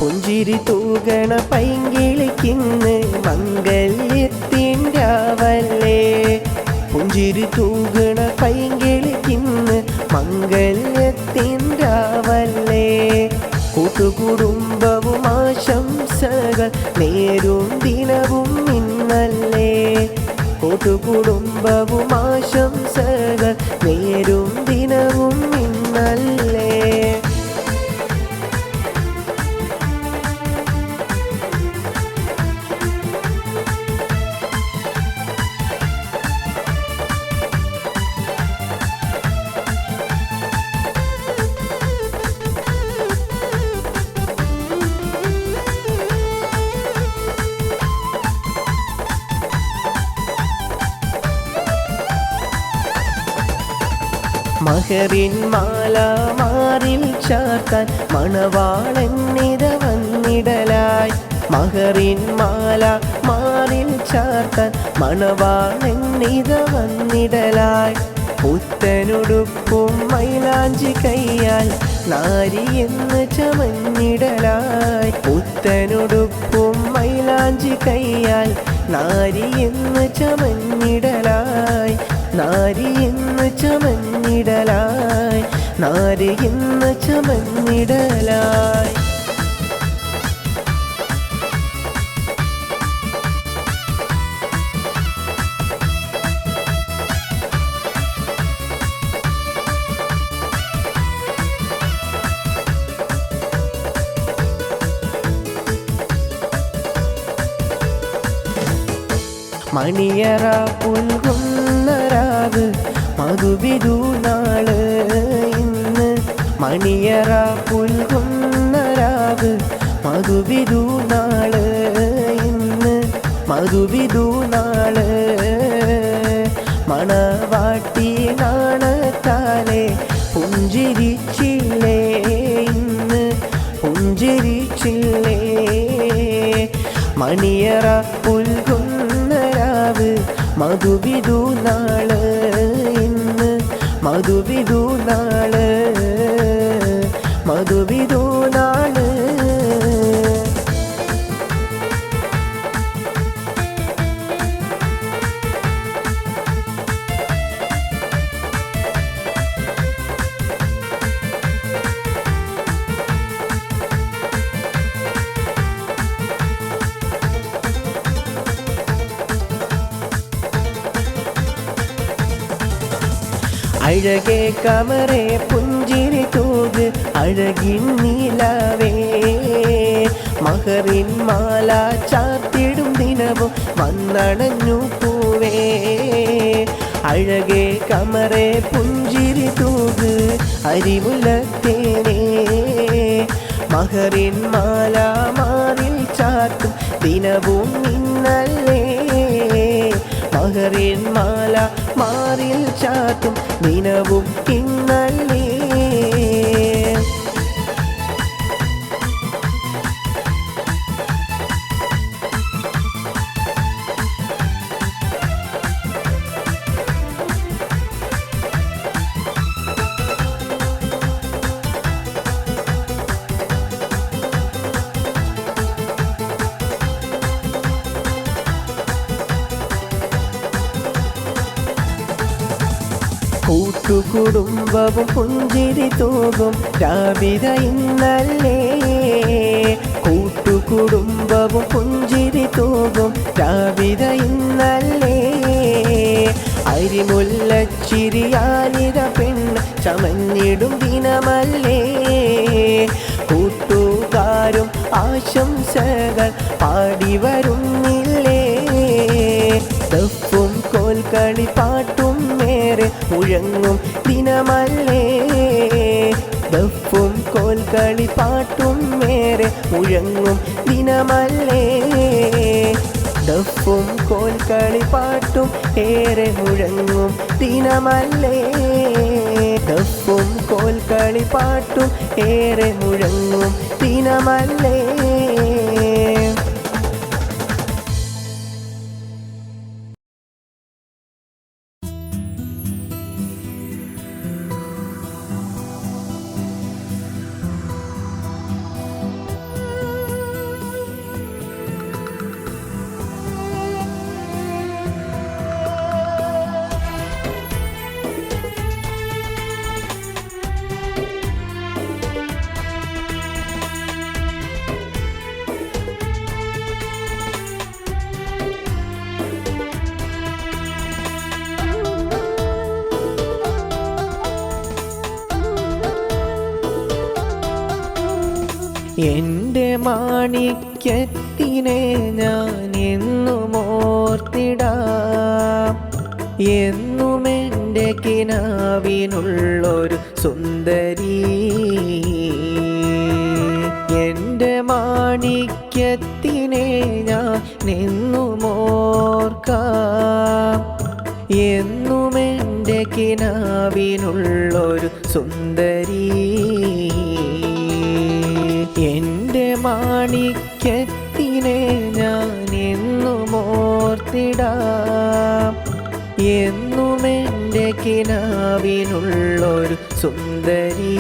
Speaker 1: പുഞ്ചിരി തൂകണ പൈങ്കിളിക്കിന്ന് മംഗല്യത്തിൻ്റാവല്ലേ. പുഞ്ചിരി തൂകണ പൈങ്കിളിക്കിന്ന് മംഗല്യത്തിൻ്റാവല്ലേ. കൂട്ടുകുടുംബവും ആശംസകൾ നേരും ദിനവും ഇന്നല്ലേ. കൂട്ടുകുടുംബവും ആശംസകൾ നേരും ദിനവും ഇന്നല്ലേ. മഹറിൻ മാല മാറിൽ ചാർത്താൻ മണവാളൻ നിത വന്നിടലായി. മഹറിൻ മാല മാറിൽ ചാർത്താൻ മണവാളൻ നിത വന്നിടലായി. പുത്തനുടുപ്പും മൈലാഞ്ചി കയ്യാൽ നാരി എന്ന് ചമഞ്ഞിടലായി. പുത്തനുടുപ്പും മൈലാഞ്ചി കയ്യാൽ നാരി എന്ന് ചമഞ്ഞിടലായി. നാരി എന്ന് ചമഞ്ഞിടലായി. നാരി എന്ന് ചമഞ്ഞിടലായി. മണിയറ പുൽകുന്ന രാവ് മധുവിധു നാള് ഇന്ന്. മണിയറ പുൽകുന്ന രാവ് മധുവിധു നാള് ഇന്ന് മധുവിധു നാള് മണവാട്ടി നാണത്താലെ പുഞ്ചിരിച്ചില്ലേ ഇന്ന് പുഞ്ചിരിച്ചില്ലേ മണിയറ പുൽകുന്ന രാവ് മധുവിധു നാള് ഇന്ന് മധുവിധു നാള് മധുവിധു നാള് അഴകേ കമറേ പുഞ്ചിരി തൂക് അഴകിൻ നീലവേ മഹറിൻ മാല ചാർത്തിടും ദിനവും വന്നണഞ്ഞു പൂവേ അഴകേ കമറേ പുഞ്ചിരി തൂക് അരിമുല്ലത്തേനേ മഹറിൻ മാല മാറിൽ ചാർത്തും ദിനവും ഇന്നല്ലേ മഹറിൻ മാല മാറിൽ ചാത്തും ദിനവും ഇന്നല്ലേ കൂട്ടുകുടുംബവും പുഞ്ചിരി തൂകും രാവിത ഇന്നല്ലേ കൂട്ടുകുടുംബവും പുഞ്ചിരി തൂകും രാവിത ഇന്നല്ലേ അരിമുല്ലച്ചിരിയാലിത പെണ്ണ് ചമഞ്ഞിടും ദിനമല്ലേ കൂട്ടുകാരും ആശംസകൾ പാടി വരുന്നില്ലേ ദഫും കോൽക്കളി പാട്ടും മേരെ മുഴങ്ങും ദിനമല്ലേ ദഫും കോൽക്കളി പാട്ടും മേരെ മുഴങ്ങും ദിനമല്ലേ ദഫും കോൽക്കളി പാട്ടും ഏറെ മുഴങ്ങും ദിനമല്ലേ ദഫും കോൽക്കളി പാട്ടും ഏറെ മുഴങ്ങും ദിനമല്ലേ എൻ്റെ മാണിക്യത്തിനെ ഞാൻ എന്നും ഓർത്തിടാം എന്നും എൻ്റെ കിനാവിനുള്ളൊരു സുന്ദരി എൻ്റെ മാണിക്യത്തിനെ ഞാൻ എന്നും ഓർക്കാം എന്നും എൻ്റെ കിനാവിനുള്ളൊരു സുന്ദരി എൻ്റെ മാണിക്യത്തിനെ ഞാൻ എന്നും ഓർത്തിടാം എന്നും എൻ്റെ കിനാവിനുള്ളൊരു സുന്ദരി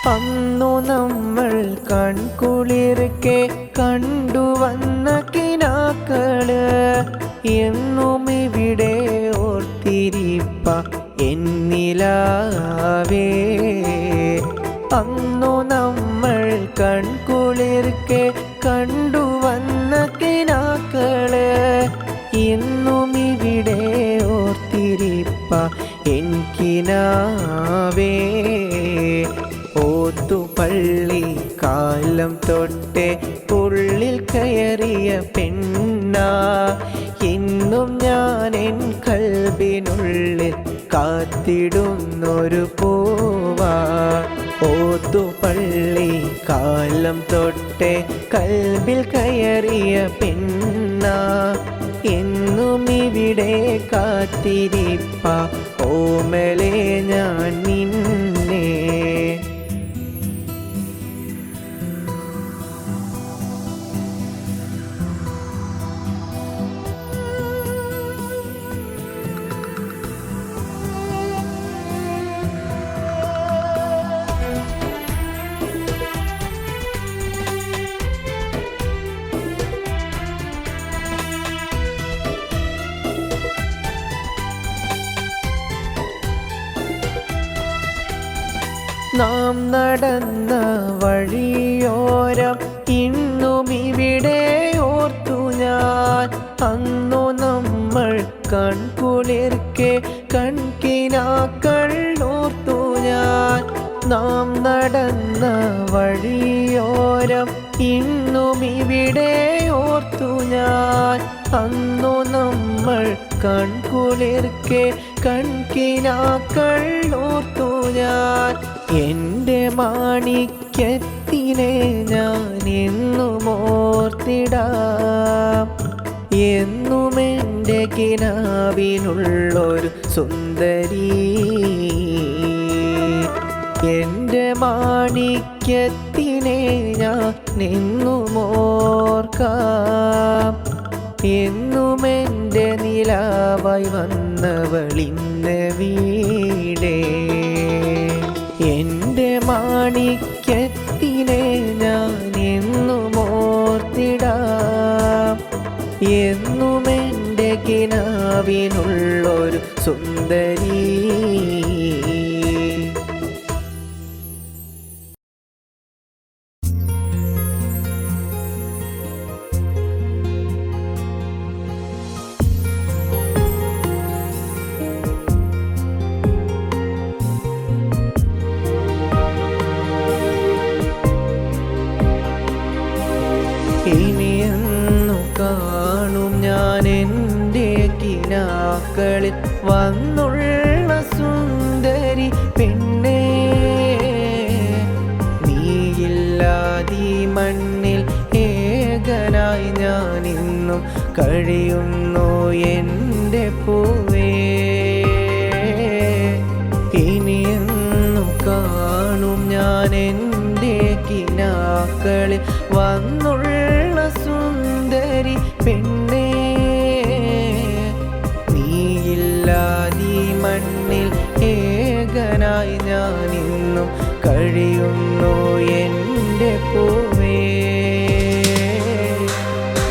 Speaker 1: അന്നു നമ്മൾ കൺകുളിർക്കെ കണ്ടുവന്ന കിനാക്കള് എന്നും ഇവിടെ ഓർത്തിരിപ്പ എന്നിലാവേ അന്നു നമ്മൾ കൺകുളിർക്കെ കണ്ടുവന്ന കിനാക്കള് ഇന്നും ഇവിടെ ഓർത്തിരിപ്പ എനിക്കിനാവേ. ഓത്തുപള്ളി കാലം തൊട്ടേ ഉള്ളിൽ കയറിയ പെണ്ണ ഇന്നും ഞാൻ എൻ കൽബിനുള്ളിൽ കാത്തിടുന്നൊരു പൂവാ. ഓത്തുപള്ളി കാലം തൊട്ടേ കൽബിൽ കയറിയ പെണ്ണ എന്നും ഇവിടെ കാത്തിരിപ്പ ഓമലേ ഞാൻ നിന്നെ. നാം നടന്ന വഴിയോരം ഇന്നും ഇവിടെ ഓർത്തു ഞാൻ. അന്നു നമ്മൾ കൺകുളിർക്കെ കൺകിനാക്കൾ ഓർത്തു ഞാൻ. നാം നടന്ന വഴിയോരം ഇന്നും ഇവിടെ ഓർത്തു ഞാൻ. അന്നു നമ്മൾ കൺകുളിർക്കെ കൺകിനാക്കൾ ഓർത്തു ഞാൻ. എൻ്റെ മാണിക്യത്തിനെ ഞാൻ എന്നും ഓർത്തിടാം. എന്നും എൻ്റെ കിനാവിനുള്ളൊരു സുന്ദരി. എൻ്റെ മാണിക്യത്തിനെ ഞാൻ എന്നും ഓർക്കാം. എന്നും എൻ്റെ നിലാവായി വന്നവളിന്ന് വീടേ. എൻ്റെ മാണിക്യത്തിനെ ഞാൻ എന്നും ഓർത്തിടാം. എന്നും എൻ്റെ കിനാവിനുള്ളൊരു സുന്ദരി. ഇനിയെന്നു കാണും ഞാൻ എൻ്റെ കിനാക്കളിൽ വന്നുള്ള സുന്ദരി പെണ്ണേ. നീയില്ലാതീ മണ്ണിൽ ഏകനായി ഞാൻ ഇന്നും കഴിയുന്നു എൻ്റെ പൂവേ. ഇനിയെന്നു കാണും ഞാൻ എൻ്റെ കിനാക്കളിൽ വന്നുള്ള സുന്ദരി പെണ്ണേ. നീയില്ലാതീ മണ്ണിൽ ഏകനായി ഞാൻ ഇന്നും കഴിയുന്നു എൻ്റെ പൂവേ.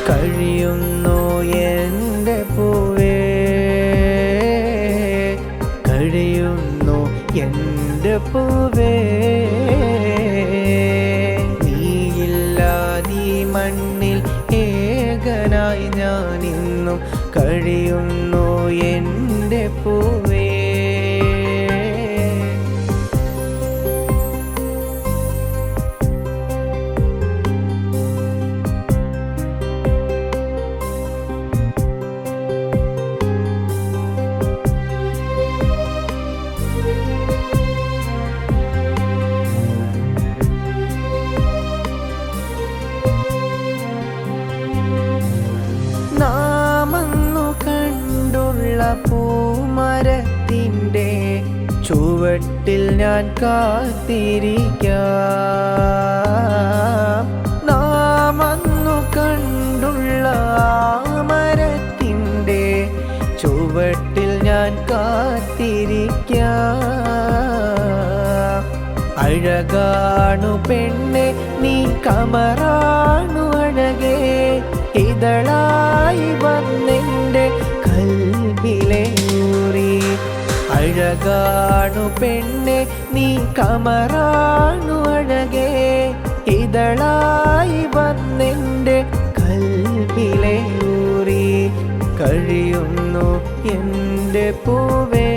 Speaker 1: കഴിയുന്നു എൻ്റെ പൂവേ. കഴിയുന്നു എൻ്റെ പൂവേ. മണ്ണിൽ ഏകനായി ഞാൻ ഇന്നും കഴിയുന്നു എൻ്റെ പൂവേ. പൂമരത്തിൻ്റെ ചുവട്ടിൽ ഞാൻ കാത്തിരിക്കാം. നാം അന്നു കണ്ടുള്ള മരത്തിൻ്റെ ചുവട്ടിൽ ഞാൻ കാത്തിരിക്കാം. അഴകാണു പെണ്ണെ നീ കമറാണു അഴകേ. ഇതളായി വന്നെൻ്റെ കൽബിലെ ഊറി. അഴകാണു പെണ്ണെ നീ കമറാണു അഴകേ, ഇതളായി വന്നെൻ്റെ കൽവിലെ ഊറി കഴിയുന്നു എൻ്റെ പൂവേ.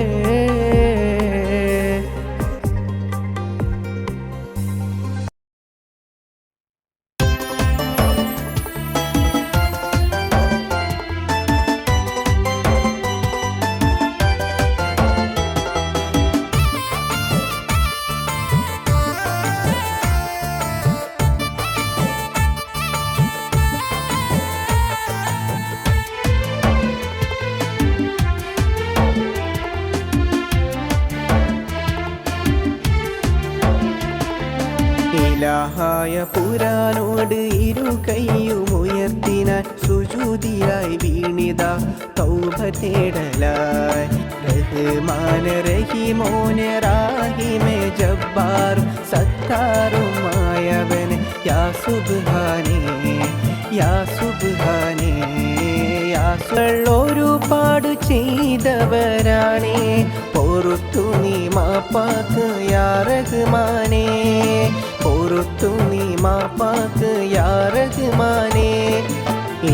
Speaker 1: ഇലാഹായ പുരാനോട് ഇരു കൈയുമുയർത്തിനാൻ സുജൂദിയായി വീണിത തൗബ തേടലായി. റഹ്മാന് റഹീമോന് റാഹിമേ ജബ്ബാറും സത്താറുമായവന് യാ സുബ്ഹാനേ യാ സുബ്ഹാനേ യാ ഒരുപാട് ചെയ്തവരാണേ, പൊറുത്തു നീ മാപ്പാക്ക് യാ റഹ്മാനേ, പൊറുത്തു നീ മാപ്പാക്ക് യാ റഹ്മാനേ.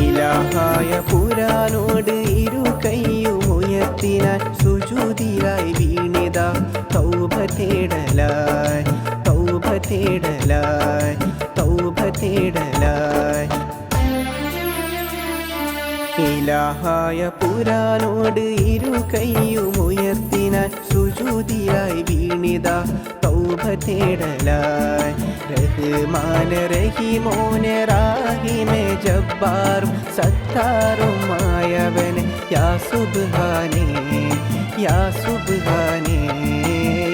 Speaker 1: ഇലാഹായ പുരാനോട് ഇരു കൈയുമുയർത്തിനാൻ സുജൂദിയായി വീണിത തൗബ തേടലായി തൗബ തേടലായി തൗബ തേടലായി. ഇലാഹായ പുരാനോട് ഇരു കൈയുമുയർത്തിനാൻ സുജൂദിയായി വീണിത തൗബ തേടലായി. റഹ്മാന് റഹീമോന് റാഹിമേ ജബ്ബാറും സത്താറുമായവന് യാ സുബ്ഹാനേ യാ സുബ്ഹാനേ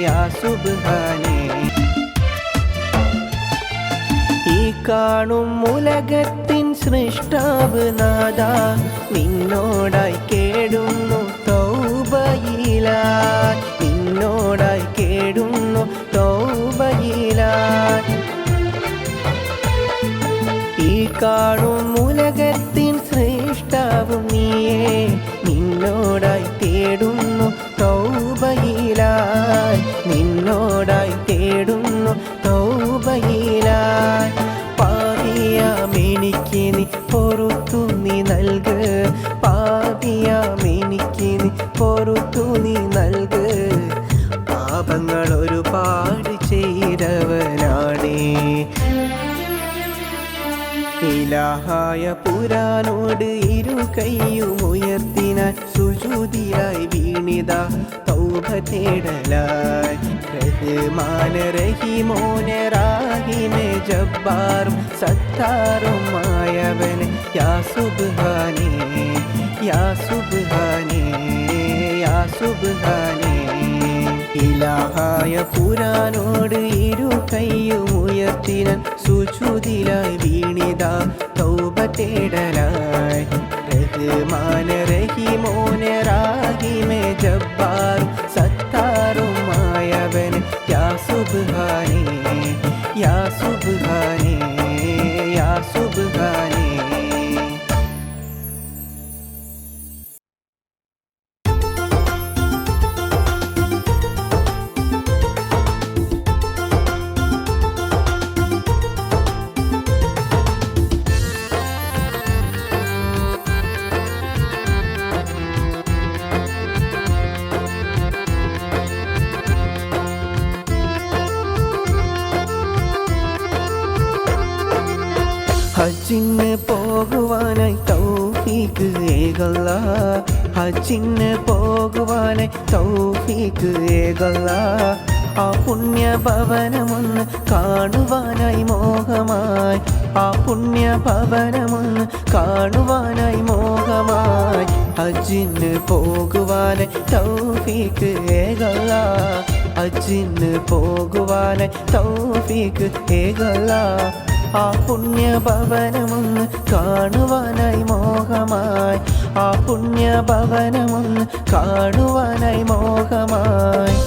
Speaker 1: യാ സുബ്ഹാനേ. ഈ കാണും ഉലകത്തിൻ സൃഷ്ടാവ് നാദ, നിന്നോടായി കേടുന്നു തൗബയിലായി, നിന്നോടായി കേടുന്നു തൗബയിലായി. ഈ കാണും ഉലകത്തിൻ സൃഷ്ടാവും നീയേ, നിന്നോടായി തേടുന്നു തൗബയിലായി, നിന്നോടായി തേടുന്നു തൗബയിലായി. പാപിയാമെനിക്ക് നീ പൊറുത്തു നീ നൽക്, പാപിയാമെനിക്ക് നീ പൊറുത്തു നീ നൽക്. പാപങ്ങൾ ഒരുപാട് ചെയ്തവനാണേ. ഇലാഹായ പുരാനോട് ഇരു കൈയുമുയർത്തിനാൻ സുജൂദിയായി വീണിത തൗബ തേടലായി. റഹ്മാന് റഹീമോന് റാഹിമേ ജബ്ബാറും സത്താറുമായവന് യാ സുബ്ഹാനേ യാ സുബ്ഹാനേ യാ സുബ്ഹാനേ. ഇലാഹായ പുരാനോട് ഇരു കൈയുമുയർത്തിനാൻ സുജൂദിലായി വീണിത തൗബ തേടലായി. റഹ്മാന് റഹീമോന് റാഹിമേ ജബ്ബാറും സത്താറുമായവന് യാ സുബ്ഹാനേ യാ സുബ്ഹാനേ യാ സുബ്ഹാനേ. ഹജ്ജിന് പോകുവാനായി തൗഫീക്ക് ഏകല്ലാ, ഹജ്ജിന് പോകുവാനായി തൗഫീക്ക് ഏകല്ലാ. ആ പുണ്യഭവനമൊന്ന് കാണുവാനായി മോഹമായി, ആ പുണ്യഭവനമൊന്ന് കാണുവാനായി മോഹമായി. ഹജ്ജിന് പോകുവാനായി തൗഫീക്ക് ഏകല്ലാ, ഹജ്ജിന് പോകുവാനായി തൗഫീക്ക് ഏകല്ലാ. ആ പുണ്യഭവനമൊന്ന് കാണുവാനായി മോഹമായി, ആ പുണ്യഭവനമൊന്ന് കാണുവാനായി മോഹമായി.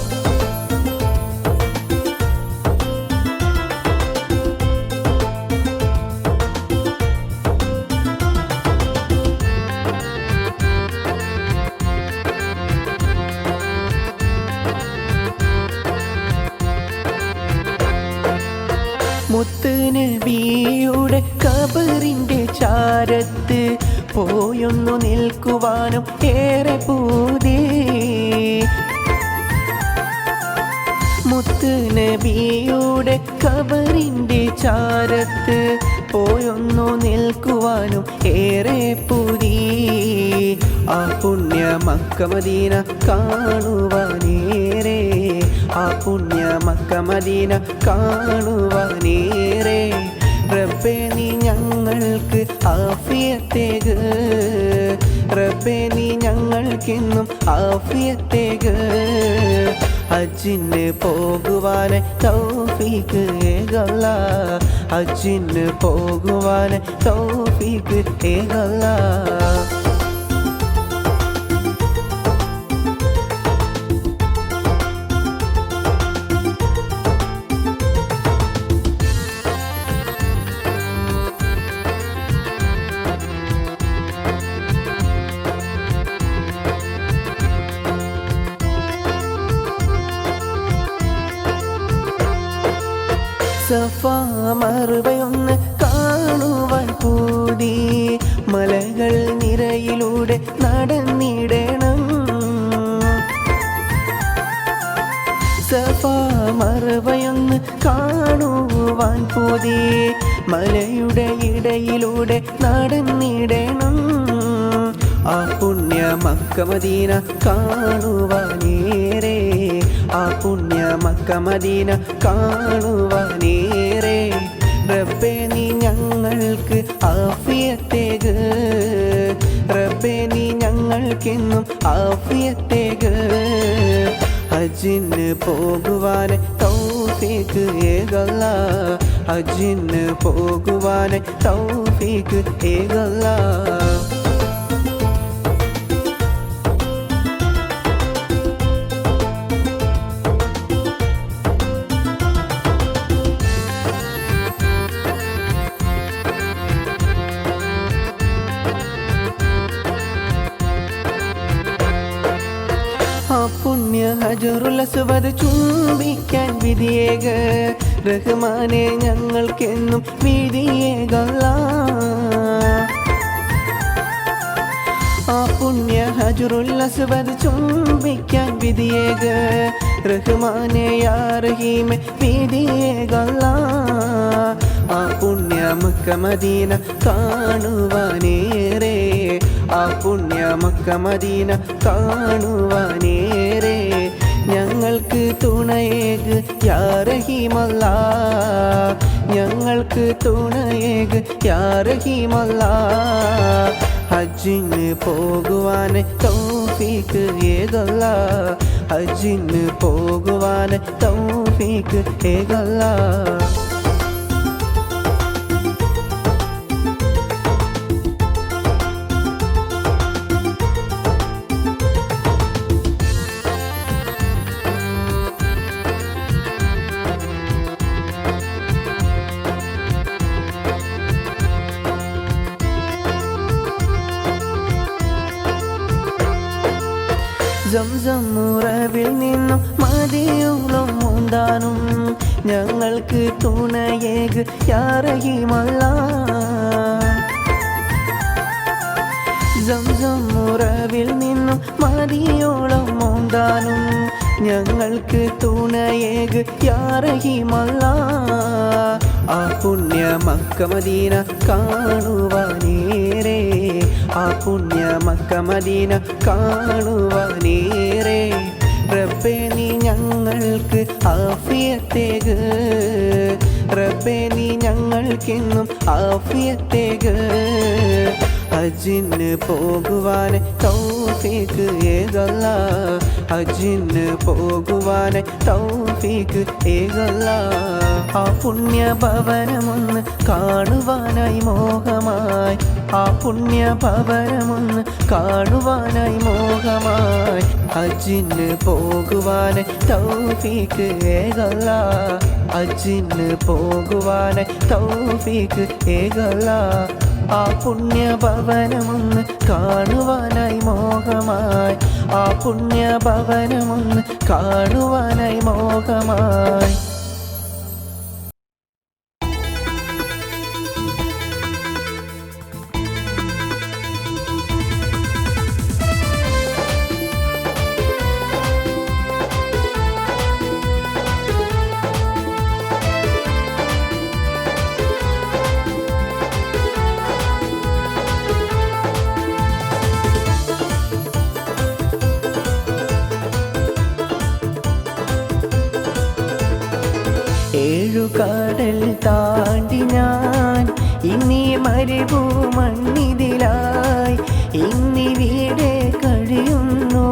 Speaker 1: ചാരത്ത് പോയൊന്നു നിൽക്കുവാനും ഏറെ പൂതി. മുത്ത് നബിയുടെ ഖബറിൻ്റെ ചാരത്ത് പോയൊന്നു നിൽക്കുവാനും ഏറെ പൂതി. ആ പുണ്യ മക്ക മദീന കാണുവാനേറെ, ആ പുണ്യ മക്ക മദീന കാണുവാനേറെ. റബ്ബേ നീ ഞങ്ങൾക്ക് ആഫിയത്തേക്ക്, റബ്ബേ നീ ഞങ്ങൾക്കെന്നും ആഫിയത്തേക്ക്. ഹജ്ജിന് പോകുവാനെ തൗഫീക്ക് ഏകല്ലാ, ഹജ്ജിന് പോകുവാനെ തൗഫീക്ക് ഏകല്ലാ. സഫാ മറുപയൊന്ന് കാണുവാൻ കൂടി, മലകൾ നിരയിലൂടെ നടന്നിടണം. സഫാ മറുപയൊന്ന് കാണുവാൻ കൂടി, മലയുടെ ഇടയിലൂടെ നടന്നിടണം. ആ പുണ്യ മക്ക മദീന കാണുവാനേറെ, ആ പുണ്യ മക്ക മദീന കാണുവാനേറെ. റബ്ബേ നീ ഞങ്ങൾക്ക് ആഫിയത്തേക്ക്, റബ്ബേ നീ ഞങ്ങൾക്കെന്നും ആഫിയത്തേക്ക്. ഹജ്ജിന് പോകുവാനെ തൗഫീക്ക് ഏകല്ലാ, ഹജ്ജിന് പോകുവാനെ തൗഫീക്ക് ഏകല്ലാ. പുണ്യ ഹജറുൽ അസ്വദ് ചുംബിക്കാൻ വിധിയേക, റഹ്മാനെ ഞങ്ങൾക്കെന്നും വിധിയേകല്ലാ. ആ പുണ്യ ഹജറുൽ അസ്വദ് ചുംബിക്കാൻ വിധിയേക, റഹ്മാനെ യാ റഹീമെ വിധിയേകല്ലാ. ആ പുണ്യ മക്ക മദീന കാണുവാനേറെ, ആ പുണ്യ മക്ക മദീന കാണുവാനേറെ. ഞങ്ങൾക്ക് തുണയേക് യാ റഹീമല്ലാ, ഞങ്ങൾക്ക് തുണയേക് യാ റഹീമല്ലാ. ഹജ്ജിന് പോകുവാനെ തൗഫീക്ക് ഏകല്ലാ, ഹജ്ജിന് പോകുവാനെ തൗഫീക്ക് ഏകല്ലാ. സംസം ഉറവിൽ നിന്നും മദിയോളം മുന്താനും ഞങ്ങൾക്ക് തുണയേക് യാ റഹീമല്ലാ. സംസം ഉറവിൽ നിന്നും മദിയോളം മുന്താനും ഞങ്ങൾക്ക് തുണയേക് യാ റഹീമല്ലാ. ആ പുണ്യ മക്ക മദീന കാണുവാനേറെ, ആ പുണ്യ മക്ക മദീന കാണുവാനേറെ. റബ്ബേ നീ ഞങ്ങൾക്ക് ആഫിയത്തേക്ക്, റബ്ബേ നീ ഞങ്ങൾക്കെന്നും ആഫിയത്തേക്ക്. ഹജ്ജിന് പോകുവാനെ തൗഫീക്ക് ഏകല്ലാ, ഹജ്ജിന് പോകുവാനെ തൗഫീക്ക് ഏകല്ലാ. ആ പുണ്യ ഭവനമൊന്ന് കാണുവാനായി മോഹമായി, ആ പുണ്യ ഭവനമൊന്ന് കാണുവാനായി മോഹമായി. ഹജ്ജിന് പോകുവാനെ തൗഫീക്ക് ഏകല്ലാ, ഹജ്ജിന് പോകുവാനെ തൗഫീക്ക് ഏകല്ലാ. ആ പുണ്യ ഭവനമൊന്ന് കാണുവാനായി മോഹമായി, ആ പുണ്യ ഭവനമൊന്ന് കാണുവാനായി മോഹമായി. കടൽ താണ്ടി ഞാൻ ഇന്നീ മരുഭൂമണ്ണിതിലായി ഇന്നിവിടെ കഴിയുന്നു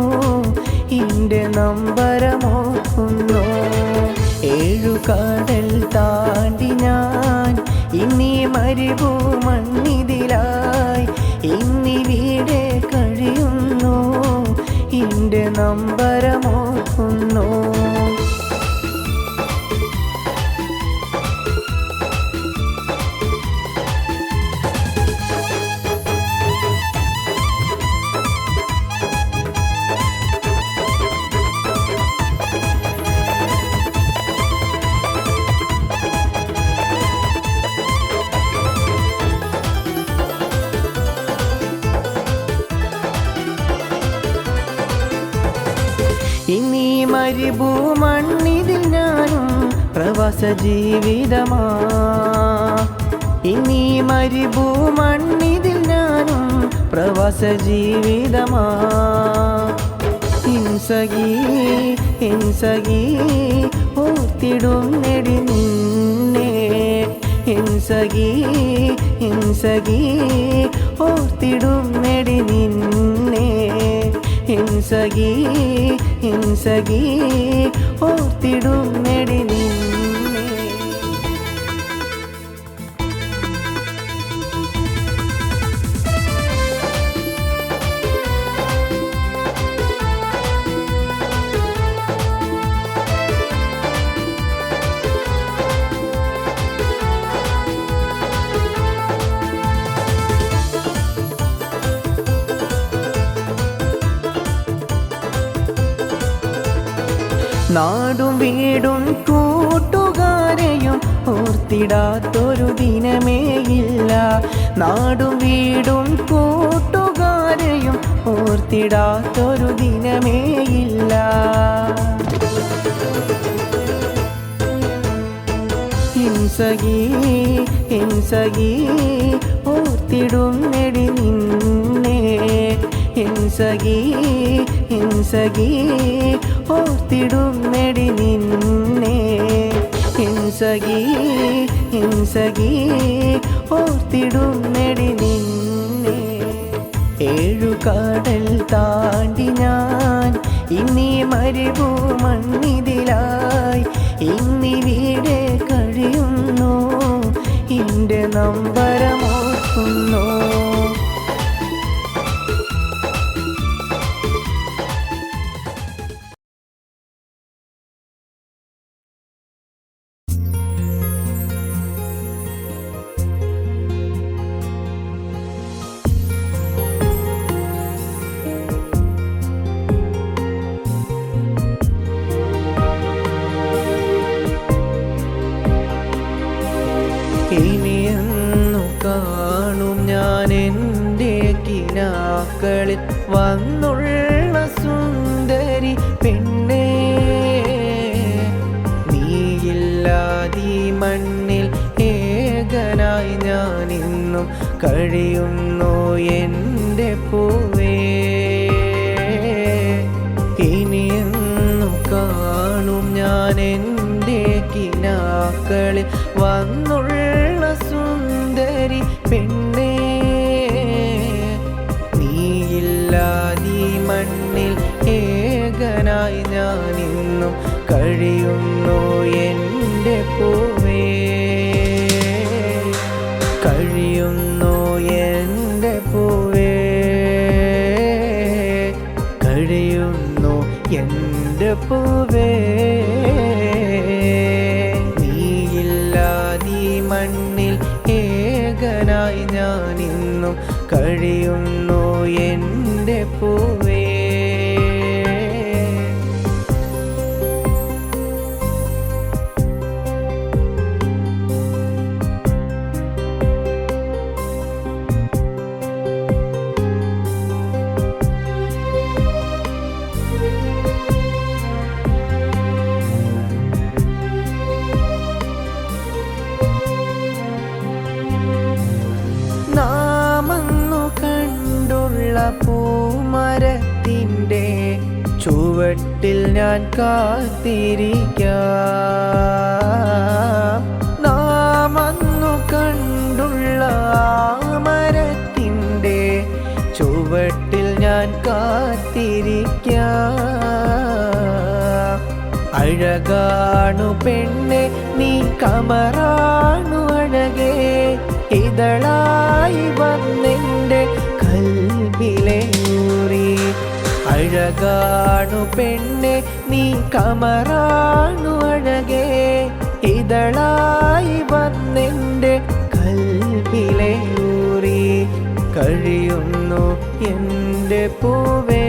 Speaker 1: ഇന്റെ നമ്പരമോക്കുന്നു 7 കടൽ താണ്ടി ഞാൻ ഇന്നീ മരുഭൂമണ്ണിതിലായി ഇന്നിവിടെ കഴിയുന്നു ഇന്റെ നമ്പരമോക്കുന്നു ഇന്നീ മരുഭൂമണ്ണിതിൽ ഞാനും പ്രവാസ ജീവിതമാ ഇന്നീ മരുഭൂമണ്ണിതിൽ ഞാനും പ്രവാസ ജീവിതമാ ഇൻസഖി ഓർത്തിടും നെടി നിന്നെ ഇൻസഖി ഓർത്തിടും നെടി നിന്നെ ഇൻസഖി ഓർത്തിടും നെടി നിന്നെ നാടും വീടും കൂട്ടുകാരെയും ഓർത്തിടാത്തൊരു ദിനമേയില്ല നാടും വീടും കൂട്ടുകാരെയും ഓർത്തിടാത്തൊരു ദിനമേയില്ല ഇൻസഖി ഓർത്തിടും നെടി നിന്നെ ഇൻസഖി ഓർത്തിടും നെടി നിന്നെ ഇൻസഖി ഓർത്തിടും നെടി നിന്നെ 7 കടൽ താണ്ടി ഞാൻ ഇന്നീ മരുഭൂമണ്ണിതിലായി ഇന്നിവിടെ കഴിയുന്നു ഇന്റെ നമ്പരമോർക്കുന്നു ഇനിയെന്നു കാണും ഞാൻ എൻ്റെ കിനാക്കളിൽ വന്നുള്ള സുന്ദരി പെണ്ണേ നീയില്ലാതീ മണ്ണിൽ ഏകനായി ഞാനിന്നും കഴിയുന്നു എൻ്റെ പൂവേ ഇനിയെന്നു കാണും ഞാൻ എൻ്റെ കിനാക്കളിൽ വന്നുള്ള സുന്ദരി പെണ്ണേ നീയില്ലാതീ മണ്ണിൽ ഏകനായി ഞാനിന്നും കഴിയുന്നു എൻ്റെ പൂവേ കഴിയുന്നു എൻ്റെ പൂവേ കഴിയുന്നു എൻ്റെ പൂവേ മണ്ണിൽ ഏകനായി ഞാനിന്നും കഴിയുന്നു എൻ്റെ പൂവേ പൂമരത്തിൻ്റെ ചുവട്ടിൽ ഞാൻ കാത്തിരിക്കാം മരത്തിൻ്റെ ചുവട്ടിൽ ഞാൻ കാത്തിരിക്കാം. അഴകാണു പെണ്ണെ നീ കമറാണു അഴകേ, ഇതളായി വന്നെൻ്റെ കൽബിലെ ഊറി. അഴകാണു പെണ്ണെ നീ കമറാണു അഴകേ, ഇതളായി വന്നെൻ്റെ കൽബിലെ ഊറി. കഴിയുന്നു എൻ്റെ പൂവേ